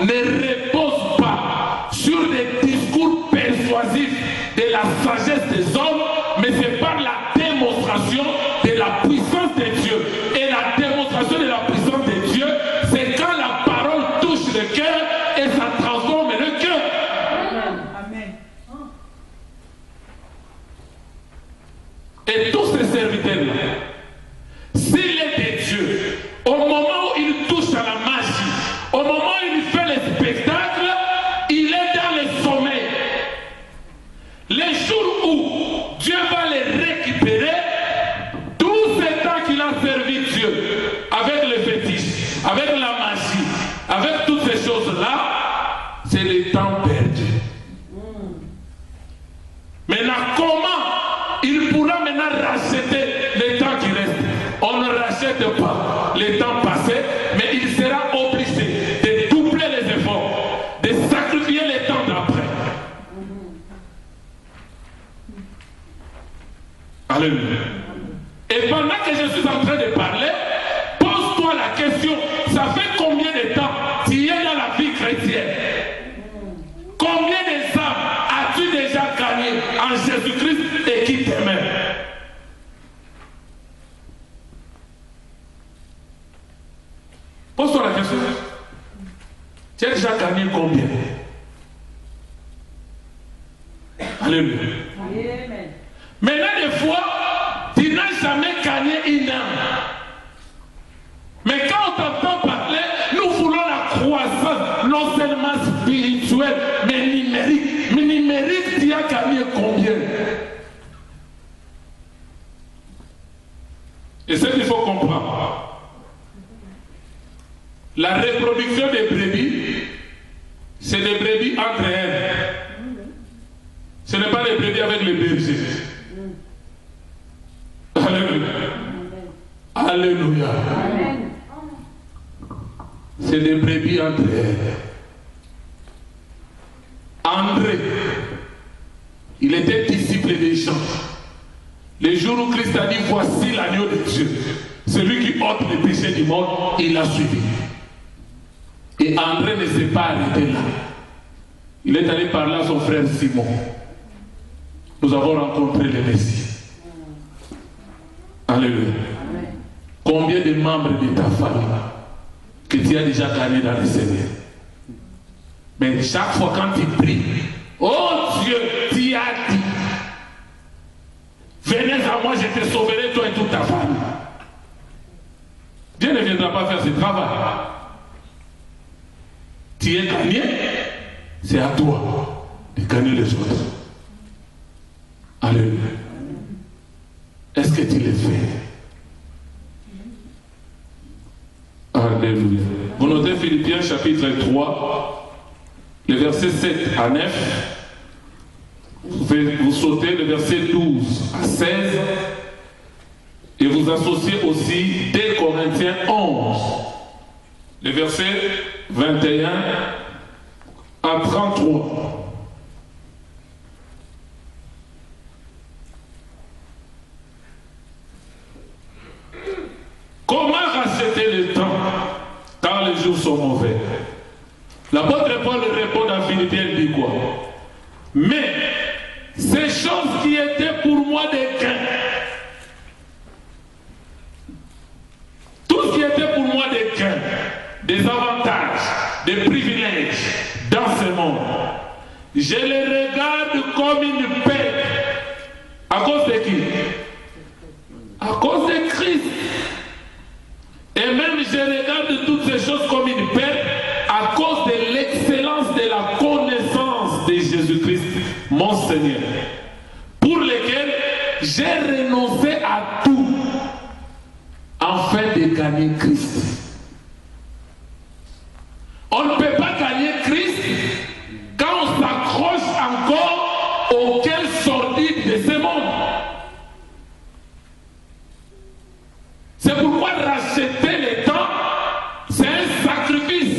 ne repose pas sur des discours persuasifs de la sagesse des hommes, mais c'est par la démonstration de la puissance de Dieu. Et la démonstration de la puissance de Dieu, c'est quand la parole touche le cœur et ça transforme le cœur. Amen. Et tous ces serviteurs-là, s'il est de Dieu, au moment où il touche à la magie, au moment où il fait le spectacle, il est dans le sommeil. Les jours où Dieu va les récupérer, tout ce temps qu'il a servi Dieu, avec les fétiches, avec la magie, avec toutes ces choses-là, c'est le temps perdu. Maintenant, comment il pourra maintenant racheter le temps qui reste? On ne rachète pas le temps passé, mais il sera obligé de doubler les efforts, de sacrifier le temps d'après. Alléluia. Et pendant que je suis en train de parler, pose-toi la question, ça fait combien de temps tu es dans la vie chrétienne? Combien de âmes as-tu déjà gagné en Jésus-Christ et qui t'aiment? Pose-toi la question. Tu as déjà gagné combien? Alléluia. Amen. Maintenant, des fois, tu n'as jamais gagné une âme. Mais quand on t'entend parler, nous voulons la croissance, non seulement spirituelle, mais numérique. Mais numérique, tu as gagné combien? Et ce qu'il faut comprendre. La reproduction des brebis, c'est des brebis entre elles. Ce n'est pas les brebis avec les bergers. Alléluia. Alléluia. C'est des brebis entre elles. André, il était disciple des gens. Le jour où Christ a dit, voici l'agneau de Dieu, celui qui ôte les péchés du monde, il l'a suivi. Et André ne s'est pas arrêté là. Il est allé parler à son frère Simon. Nous avons rencontré le Messie. Alléluia. Combien de membres de ta famille que tu as déjà gagné dans le Seigneur? Mais chaque fois quand tu pries, oh Dieu, tu as dit, venez à moi, je te sauverai toi et toute ta famille. Dieu ne viendra pas faire ce travail. Tu es gagné, c'est à toi de gagner les autres. Alléluia. Est-ce que tu le fais? Alléluia. Vous notez Philippiens chapitre 3, le verset 7 à 9. vous sautez le verset 12 à 16 et vous associez aussi 2 Corinthiens 11, le verset 21 à 33. Comment racheter le temps quand les jours sont mauvais? L'apôtre Paul répond dans Philippiens, il dit quoi? Mais ces choses qui étaient pour moi des gains, tout ce qui était pour moi des gains, des avantages, des privilèges dans ce monde, je les regarde comme une perte. À cause de qui? À cause de Christ. Et même je regarde toutes ces choses comme une perte à cause de l'excellence de la connaissance de Jésus-Christ, mon Seigneur, pour lequel j'ai renoncé à tout afin de gagner Christ. On ne peut pas gagner Christ quand on s'accroche encore auquel sordide de ce monde. C'est pourquoi racheter le temps, c'est un sacrifice.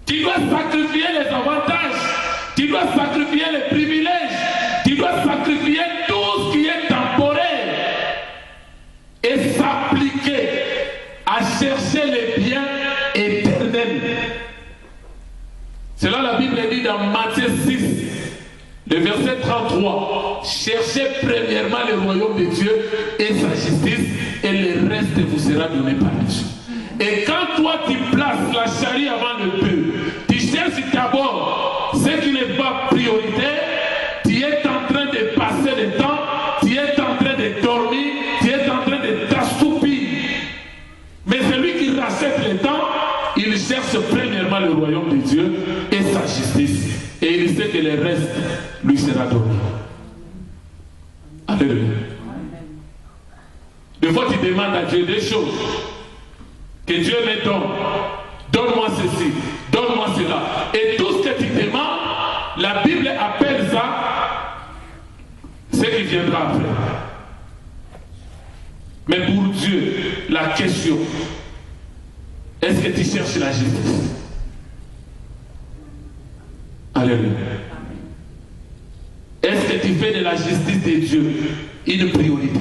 Tu dois sacrifier les avantages, tu dois sacrifier les privilèges, tu dois sacrifier tout ce qui est temporaire et s'appliquer à chercher les biens éternels. C'est là la Bible dit dans Matthieu 6, le verset 33, cherchez premièrement le royaume de Dieu et sa justice, et le reste vous sera donné par Dieu. Et quand toi tu places la charrue avant le bœuf, tu cherches d'abord ce qui n'est pas prioritaire, tu es en train de passer le temps, tu es en train de dormir, tu es en train de t'assoupir. Mais celui qui rachète le temps, il cherche premièrement le royaume de Dieu et sa justice. Et il sait que le reste lui sera donné. Alléluia. Des fois tu demandes à Dieu des choses. Que Dieu me donne. Donne-moi ceci. Donne-moi cela. Et tout ce que tu demandes, la Bible appelle ça ce qui viendra après. Mais pour Dieu, la question, est-ce que tu cherches la justice? Alléluia. Est-ce que tu fais de la justice de Dieu une priorité?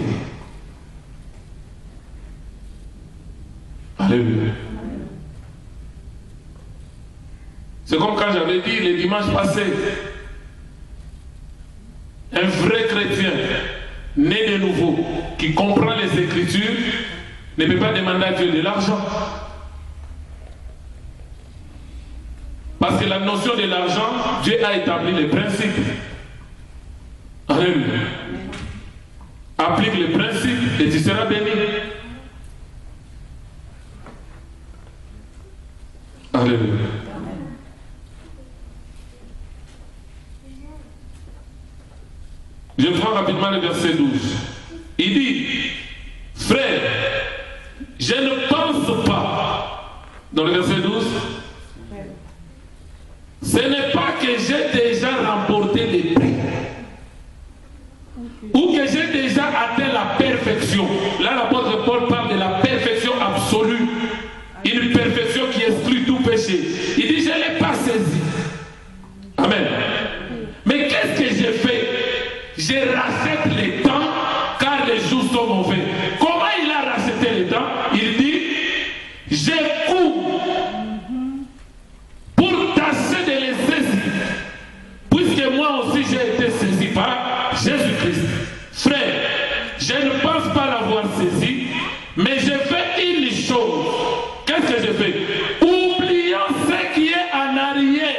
Alléluia. C'est comme quand j'avais dit le dimanche passé, un vrai chrétien né de nouveau qui comprend les Écritures ne peut pas demander à Dieu de l'argent. Parce que la notion de l'argent, Dieu a établi les principes. Alléluia. Applique les principes et tu seras béni. Alléluia. Je prends rapidement le verset 12. Il dit, frère, je ne pense pas, dans le verset 12, ce n'est pas que j'ai déjà remporté les prix ou que j'ai déjà atteint la perfection. Là, l'apôtre Paul parle de la perfection absolue, une perfection qui exclut tout péché. Il dit, je ne l'ai pas saisi. Amen. Mais qu'est-ce que j'ai fait? Je rachète les temps car les jours sont mauvais. Comment il a racheté les temps? Il dit, j'ai cours pour tâcher de les saisir, puisque moi aussi j'ai été saisi par Jésus-Christ. Frère, je ne pense pas l'avoir saisi, mais j'ai fait une chose. Qu'est-ce que j'ai fait? Oubliant ce qui est en arrière,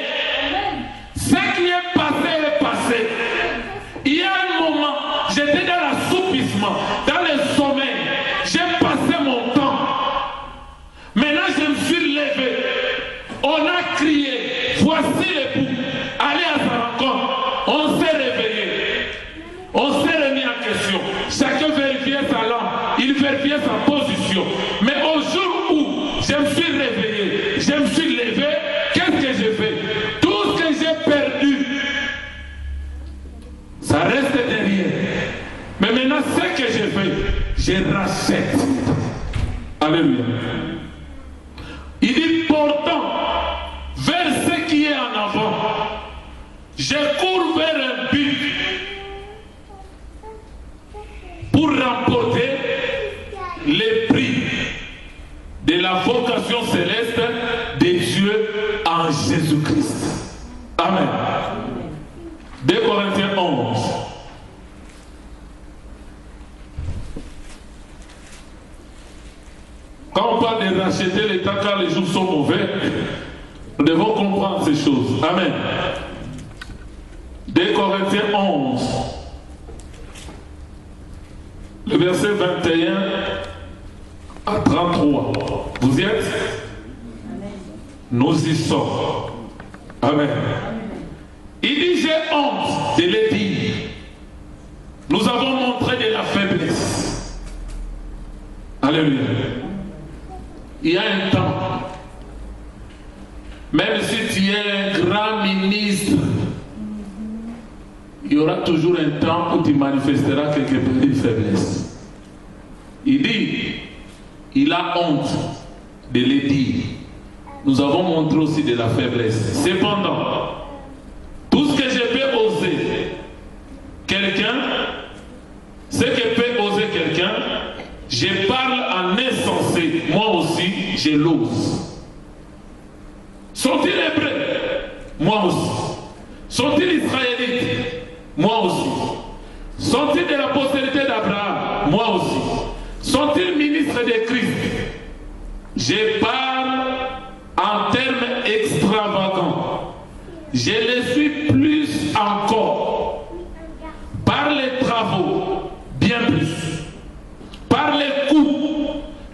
ce qui est passé. Il y a un moment, j'étais dans l'assoupissement, dans le sommeil, j'ai passé mon temps. Maintenant, je me suis levé. On a crié, voici l'époux, allez à sa rencontre. On s'est réveillé, on s'est remis en question. Chacun vérifiait sa lampe, il vérifiait sa position. Mais au jour où je me suis réveillé, je me suis levé, qu'est-ce que j'ai fait? Tout ce que j'ai perdu que je fais, je rachète. Alléluia. Il dit pourtant, vers ce qui est en avant, je cours vers un but pour remporter les prix de la vocation céleste des dieux en Jésus-Christ. Amen. 2 Corinthiens 11. Quand on parle de racheter l'État car les jours sont mauvais, nous devons comprendre ces choses. Amen. 2 Corinthiens 11. Le verset 21 à 33. Vous y êtes? Nous y sommes. Amen. Il dit, j'ai honte de le dire. Nous avons montré de la faiblesse. Alléluia. Il y a un temps, même si tu es un grand ministre, il y aura toujours un temps où tu manifesteras quelques petites faiblesses. Il dit, il a honte de le dire. Nous avons montré aussi de la faiblesse. Cependant, tout ce que je peux oser, quelqu'un, ce que peut oser quelqu'un, je parle en insensé. Moi aussi, je l'ose. Sont-ils hébreux? Moi aussi. Sont-ils israélites? Moi aussi. Sont-ils de la postérité d'Abraham? Moi aussi. Sont-ils ministres de Christ? Je parle en termes extravagants. Je le suis plus encore. Par les travaux, bien plus. Par les coups.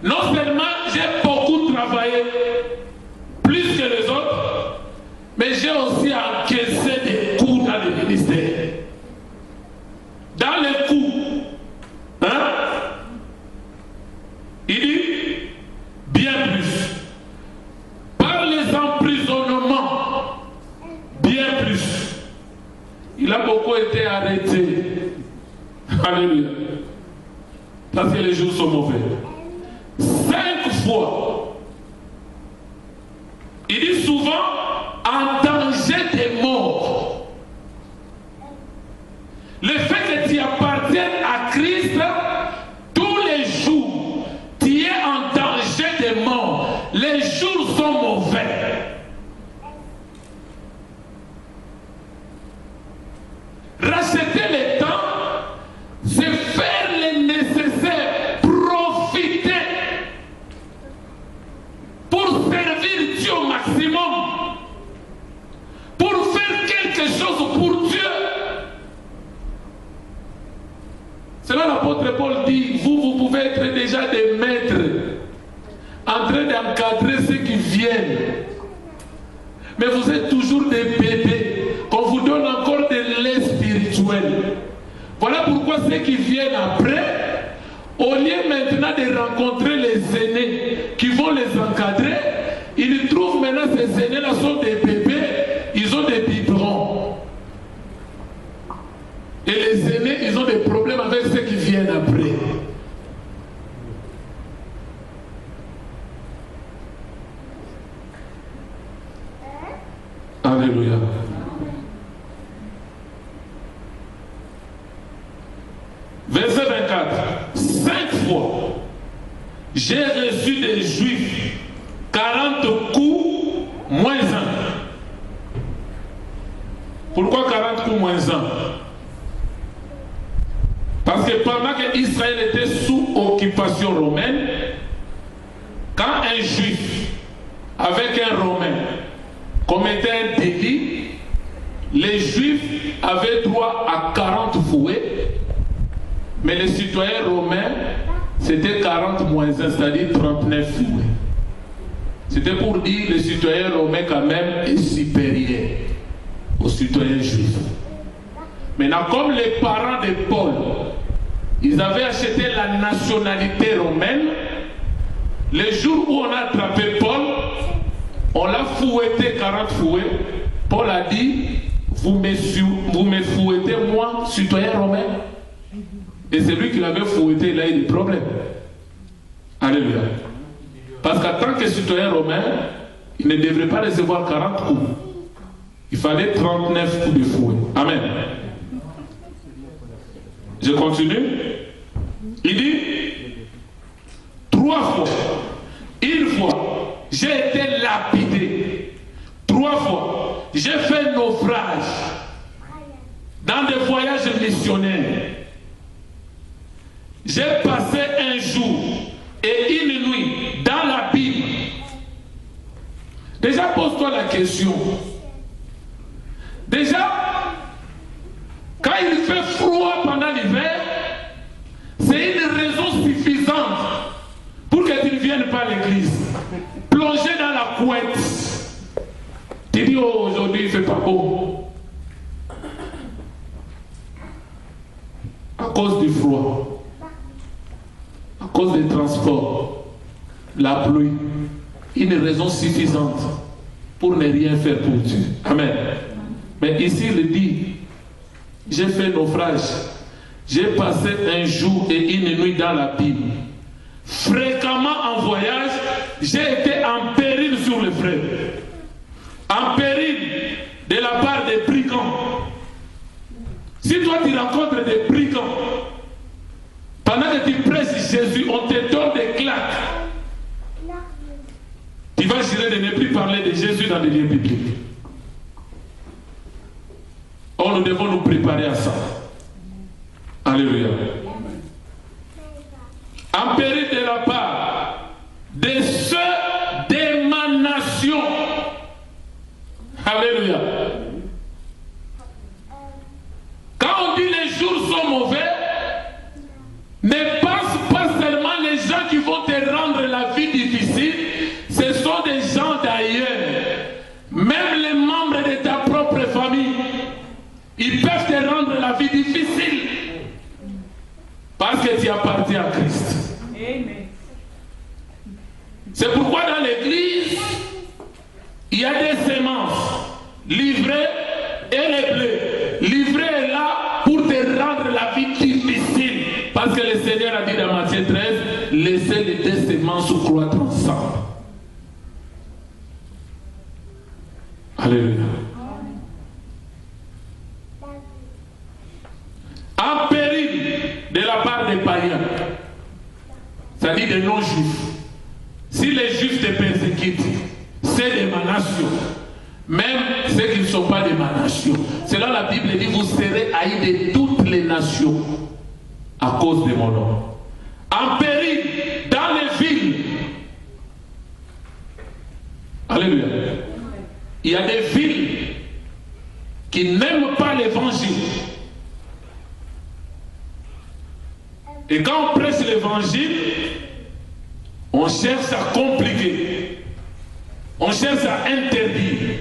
Non seulement j'ai beaucoup travaillé, plus que les autres, mais j'ai aussi encaissé des coups dans le ministère. Dans les coups, hein? Il dit, bien plus. Par les emprisonnements, bien plus. Il a beaucoup été arrêté. Alléluia. Parce que les jours sont mauvais. 5 fois. Il dit souvent en danger des morts. Le fait que tu appartiennes à Christ, tous les jours, tu es en danger des morts. Les jours sont mauvais. Racheter le temps, c'est faire le nécessaire, profiter pour servir Dieu au maximum, pour faire quelque chose pour Dieu. C'est là l'apôtre Paul dit, vous pouvez être déjà des maîtres, en train d'encadrer ceux qui viennent. Mais vous êtes toujours des bébés, qu'on vous donne encore de lait spirituel. Voilà pourquoi ceux qui viennent après, au lieu maintenant de rencontrer les aînés qui vont les encadrer, ils trouvent maintenant ces aînés-là sont des bébés, ils ont des biberons. Et les aînés, ils ont des problèmes avec ceux qui viennent après. Alléluia. Verset 24. 5 fois, j'ai reçu des Juifs 40 coups moins 1. Pourquoi 40 coups moins 1? Parce que pendant que Israël était sous occupation romaine, quand un Juif avec un Romain commettait un délit, les Juifs avaient droit à 40 fouets, mais les citoyens romains, c'était 40 moins 1, c'est-à-dire 39 fouets. C'était pour dire que les citoyens romains quand même est supérieur aux citoyens juifs. Maintenant, comme les parents de Paul, ils avaient acheté la nationalité romaine, le jour où on a attrapé Paul, on l'a fouetté 40 fouets. Paul a dit, vous me fouettez moi, citoyen romain. Et c'est lui qui l'avait fouetté, il a eu des problèmes. Alléluia. Parce qu'en tant que citoyen romain, il ne devrait pas recevoir 40 coups. Il fallait 39 coups de fouet. Amen. Je continue. Il dit 3 fois. Une fois, j'ai été lapidé. 3 fois, j'ai fait naufrage dans des voyages missionnaires. J'ai passé un jour et une nuit dans la Bible. Déjà, pose-toi la question. Déjà, quand il fait froid pendant l'hiver, c'est une raison suffisante pour que tu ne viennes pas à l'église. Plonger dans la couette. Tu dis, oh, aujourd'hui il ne fait pas beau. À cause du froid, à cause des transports, la pluie, une raison suffisante pour ne rien faire pour Dieu. Amen. Mais ici il dit, j'ai fait naufrage, j'ai passé un jour et une nuit dans la Bible. Fréquemment en voyage, j'ai été en péril sur le fleuve. En péril de la part des brigands. Si toi tu rencontres des brigands, pendant que tu prêches Jésus, on te donne des claques. Tu vas jurer de ne plus parler de Jésus dans les lieux publics. Or, nous devons nous préparer à ça. Alléluia. En péril de la part de ceux de ma nation. Alléluia. Quand on dit les jours sont mauvais, ne pense pas seulement les gens qui vont te rendre la vie difficile, ce sont des gens d'ailleurs. Même les membres de ta propre famille, ils peuvent te rendre la vie difficile. Parce que tu appartiens à Christ. C'est pourquoi dans l'église, il y a des semences, livrées et les blés. Livré est là pour te rendre la vie difficile. Parce que le Seigneur a dit dans Matthieu 13, laissez les deux semences croître ensemble. Alléluia. En péril de la part des païens, c'est-à-dire des non-juifs. Si les juifs te persécutent, c'est de ma nation. Même ceux qui ne sont pas de ma nation. C'est là la Bible dit, vous serez haïs de toutes les nations à cause de mon nom. En péril, dans les villes. Alléluia. Il y a des villes qui n'aiment pas l'évangile. Et quand on prêche l'évangile, on cherche à compliquer. On cherche à interdire.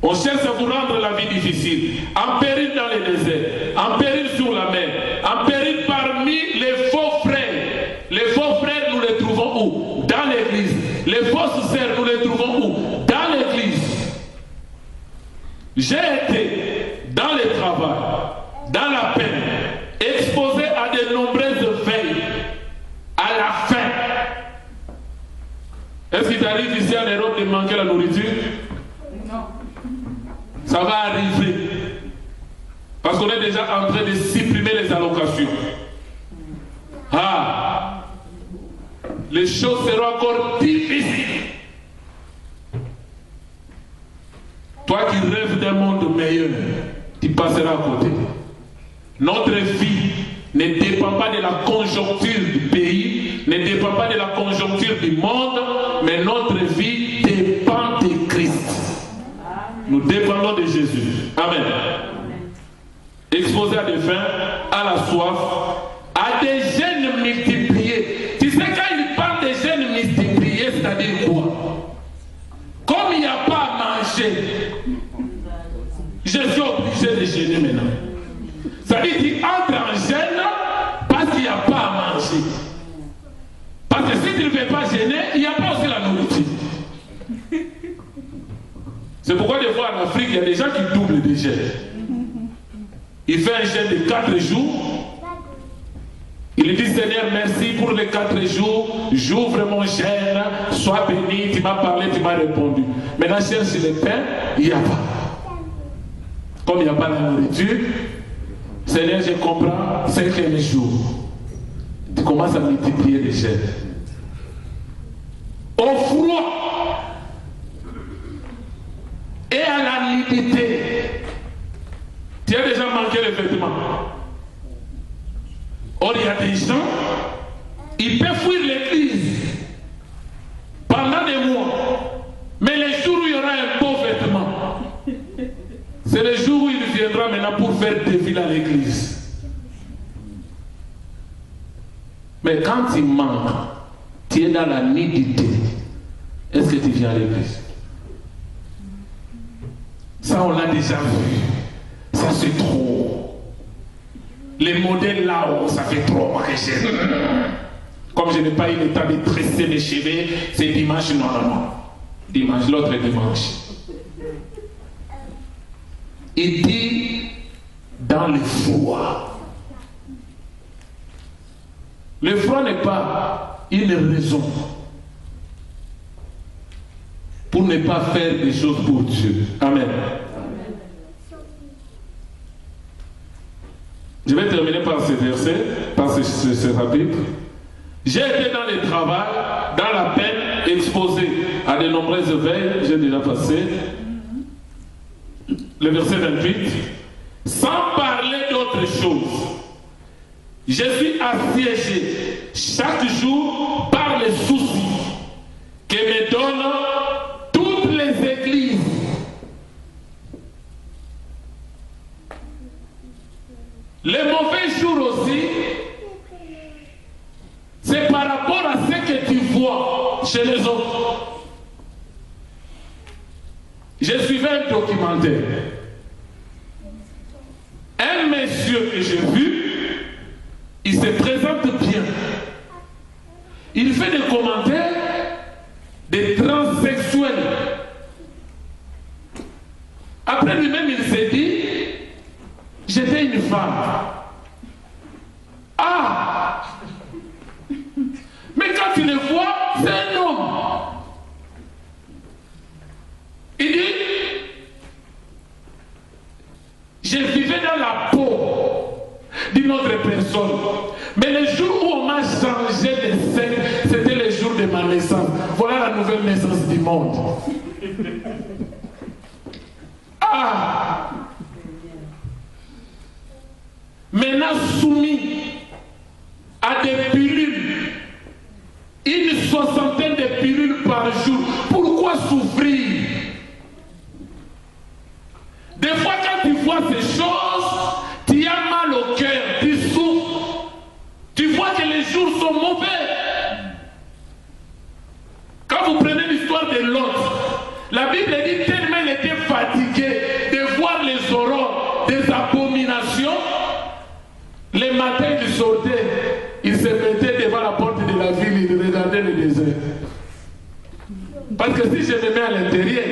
On cherche à vous rendre la vie difficile. En péril dans les déserts, en péril sur la mer, en péril parmi les faux frères. Les faux frères, nous les trouvons où? Dans l'église. Les fausses sœurs, nous les trouvons où? Dans l'église. J'ai été dans le travail, dans la peine, exposé à de nombreuses veilles, à la faim. Est-ce qu'il t'arrive ici en Europe de manquer la nourriture? Non. Ça va arriver. Parce qu'on est déjà en train de supprimer les allocations. Ah! Les choses seront encore difficiles. Toi qui rêves d'un monde meilleur, tu passeras à côté. Notre vie ne dépend pas de la conjoncture du pays, ne dépend pas de la conjoncture du monde, mais notre vie dépend de Christ. Nous dépendons de Jésus. Amen. Exposé à des faim, à la soif, à des jeûnes multipliés. Tu sais, quand il parle des jeûnes multipliés, c'est-à-dire quoi? Comme il n'y a pas à manger, je suis obligé de jeûner maintenant. Ça veut dire qu'il entre en jeûne parce qu'il n'y a pas à manger. Parce que si tu ne veux pas jeûner, il n'y a pas aussi la nourriture. C'est pourquoi des fois en Afrique, il y a des gens qui doublent des jeûnes. il fait un jeûne de 4 jours. Il dit, Seigneur, merci pour les 4 jours. J'ouvre mon jeûne. Sois béni. Tu m'as parlé, tu m'as répondu. Maintenant, cherche le pain. Il n'y a pas. Comme il n'y a pas la nourriture, Seigneur, je comprends. 5e jour. Tu commences à multiplier les jeûnes. Au froid et à la nudité. Tu as déjà manqué les vêtements. Or, il y a des gens, ils peuvent fuir l'église pendant des mois. Mais les jours où il y aura un beau vêtement, c'est le jour où il viendra maintenant pour faire défiler à l'église. Mais quand il manque, tu es dans la nudité. Est-ce que tu viens à l'église? Ça, on l'a déjà vu. Ça, c'est trop. Les modèles là-haut, ça fait trop. Comme je n'ai pas eu le temps de tresser les cheveux, c'est dimanche, non. Dimanche, l'autre dimanche. Il dit dans le froid. Le froid n'est pas une raison pour ne pas faire des choses pour Dieu. Amen. Je vais terminer par ce verset, par ce chapitre. J'ai été dans le travail, dans la peine, exposé à de nombreuses veilles, j'ai déjà passé. Le verset 28. Sans parler d'autre chose, je suis assiégé chaque jour par les soucis que me donnent toutes les églises. Les mauvais jours aussi, c'est par rapport à ce que tu vois chez les autres. Je suivais un documentaire. Un monsieur que j'ai vu, il se présente bien. Il fait des commentaires des transsexuels. Après lui-même, il s'est dit, j'étais une femme. Ah! Mais quand tu le vois, c'est un homme. Il dit, je vivais dans la peau d'une autre personne. Mais le jour où on m'a changé de sexe, c'était le jour de ma naissance. Voilà la nouvelle naissance du monde. Ah! Maintenant soumis à des pilules, une 60aine de pilules par jour. Pourquoi souffrir? Des fois quand tu vois ces choses, tu as mal au cœur, tu souffres. Tu vois que les jours sont mauvais. Quand vous prenez l'histoire de Lot, la Bible dit tellement il était fatigué de voir les aurores, des abominations. Les matins, il sortait, il se mettait devant la porte de la ville, il regardait le désert. Parce que si je me mets à l'intérieur,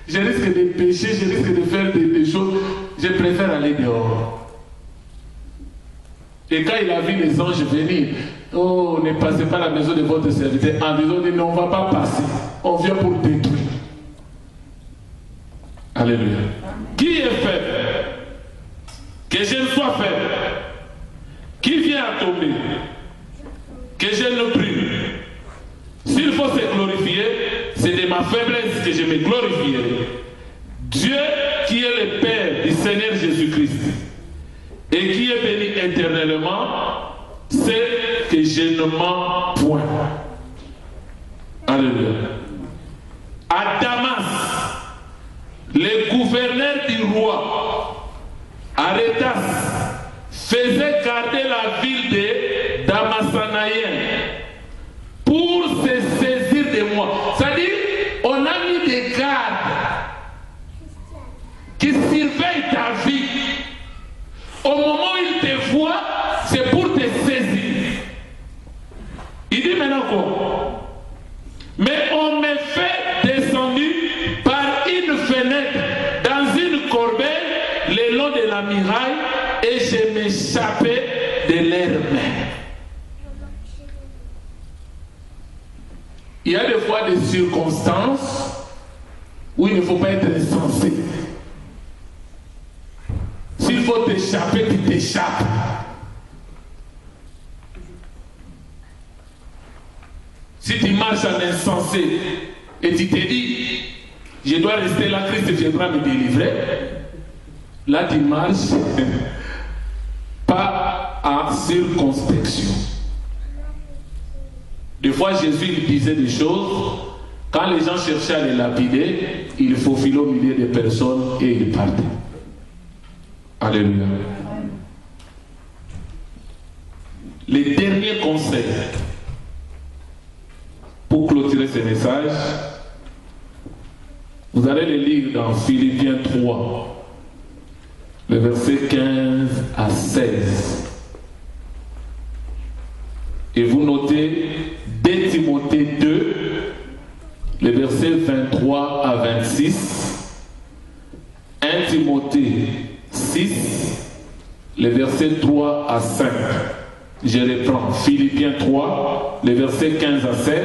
je risque de pécher, je risque de faire des choses, je préfère aller dehors. Et quand il a vu les anges venir, oh, ne passez pas à la maison de votre serviteur, en disant, non, on ne va pas passer, on vient pour détruire. Alléluia. Qui est faible? Que je ne sois faible. Qui vient à tomber? Que je ne prie. S'il faut se glorifier, c'est de ma faiblesse que je me glorifierai. Dieu qui est le Père du Seigneur Jésus-Christ et qui est béni éternellement, c'est que je ne mens point. Alléluia. À Damas, le gouverneur du roi, Arétas, faisait garder la ville de Damasanaïen pour se saisir de moi. C'est-à-dire, on a mis des gardes qui surveillent ta vie. Au moment où ils te voient, c'est pour te saisir. Il dit maintenant quoi? Mais on me fait descendu par une fenêtre dans une corbeille le long de la muraille je m'échappais de leurs mains. Il y a des fois des circonstances où il ne faut pas être insensé. S'il faut t'échapper, tu t'échappes. Si tu marches en insensé et tu te dis, je dois rester là, Christ viendra me délivrer, là tu marches pas en circonspection. Des fois, Jésus il disait des choses, quand les gens cherchaient à les lapider, il faufilait au milieu des personnes et il partait. Alléluia. Les derniers conseils pour clôturer ce message, vous allez les lire dans Philippiens 3, le verset 15 à 16. Et vous notez 2 Timothée 2, les versets 23 à 26, 1 Timothée 6, les versets 3 à 5. Je reprends Philippiens 3, les versets 15 à 16,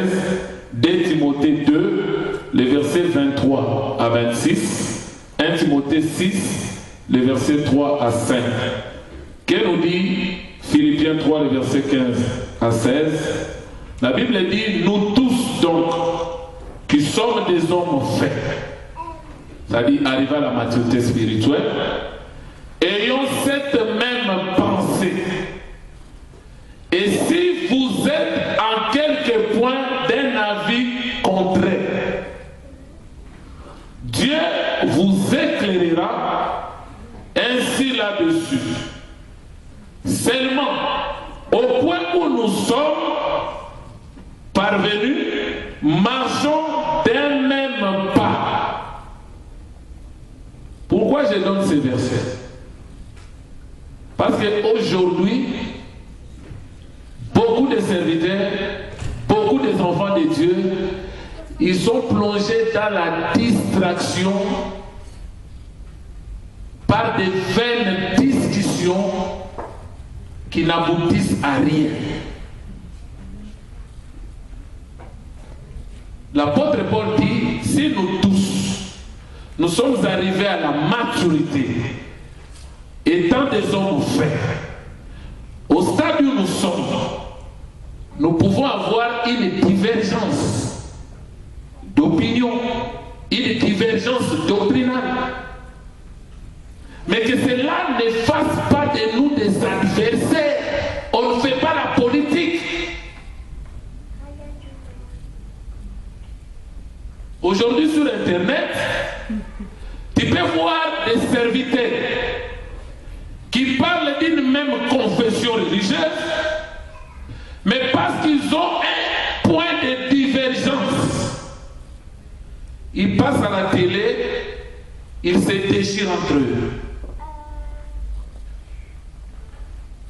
2 Timothée 2, les versets 23 à 26, 1 Timothée 6, les versets 3 à 5. Qu'est-ce nous dit Philippiens 3, les versets 15 à 16? La Bible dit, nous tous donc, qui sommes des hommes faits, c'est-à-dire arrivés à la maturité spirituelle, ayons cette même pensée. Et si vous êtes en quelque point d'un avis contraire, Dieu vous éclairera ainsi là-dessus. Seulement, au point où nous sommes parvenus, marchons d'un même pas. Pourquoi je donne ces versets? Parce qu'aujourd'hui, beaucoup de serviteurs, beaucoup des enfants de Dieu, ils sont plongés dans la distraction par des vaines discussions qui n'aboutissent à rien. L'apôtre Paul dit, si nous tous, nous sommes arrivés à la maturité, étant des hommes faits, au stade où nous sommes, nous pouvons avoir une divergence d'opinion, une divergence doctrinale. Mais que cela ne fasse pas de nous des adversaires. On ne fait pas la politique. Aujourd'hui sur Internet, tu peux voir des serviteurs qui parlent d'une même confession religieuse, mais parce qu'ils ont un point de divergence, ils passent à la télé, ils se déchirent entre eux.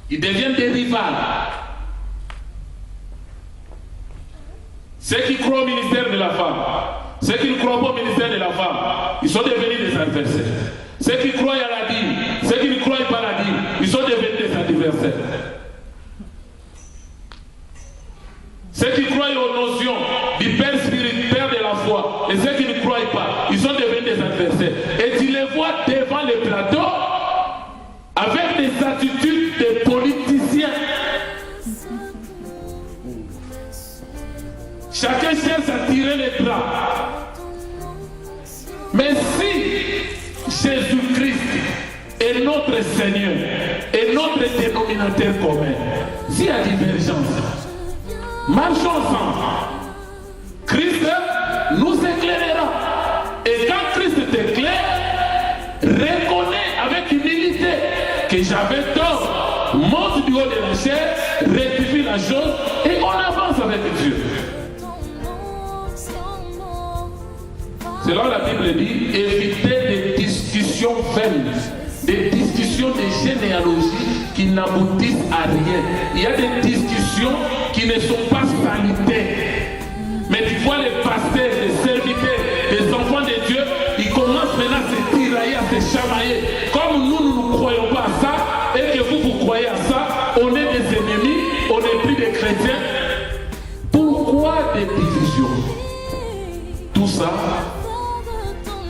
Ils deviennent des rivales. Ceux qui croient au ministère de la femme, ceux qui ne croient pas au ministère de la femme, ils sont devenus des adversaires. Ceux qui croient à la dîme, ceux qui ne croient pas à la dîme, ils sont devenus des adversaires. Ceux qui croient aux notions du Père spirituel de la foi et ceux qui ne croient pas, ils sont devenus des adversaires. Et tu les vois devant les plateaux avec des attitudes de politiciens. Chacun cherche à tirer les bras. Mais si Jésus-Christ est notre Seigneur et notre dénominateur commun, s'il y a divergence, marchons ensemble. Christ nous éclairera. Et quand Christ t'éclaire, reconnais avec humilité que j'avais tort. Monte du haut de la chair, rectifie la chose et on avance avec Dieu. C'est là la Bible dit, évitez des discussions vaines, des discussions de généalogie qui n'aboutissent à rien. Il y a des discussions qui ne sont pas sanitaires. Mais tu vois les pasteurs, les serviteurs, les enfants de Dieu, ils commencent maintenant à se tirailler, à se chamailler. Comme nous ne croyons pas à ça, et que vous croyez à ça, on est des ennemis, on n'est plus des chrétiens. Pourquoi des divisions? Tout ça,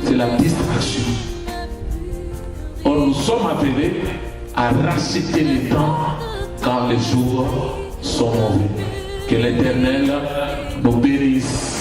c'est la distraction. Or, nous sommes appelés à racheter les temps quand les jours sont mauvais. Que l'Éternel nous bénisse.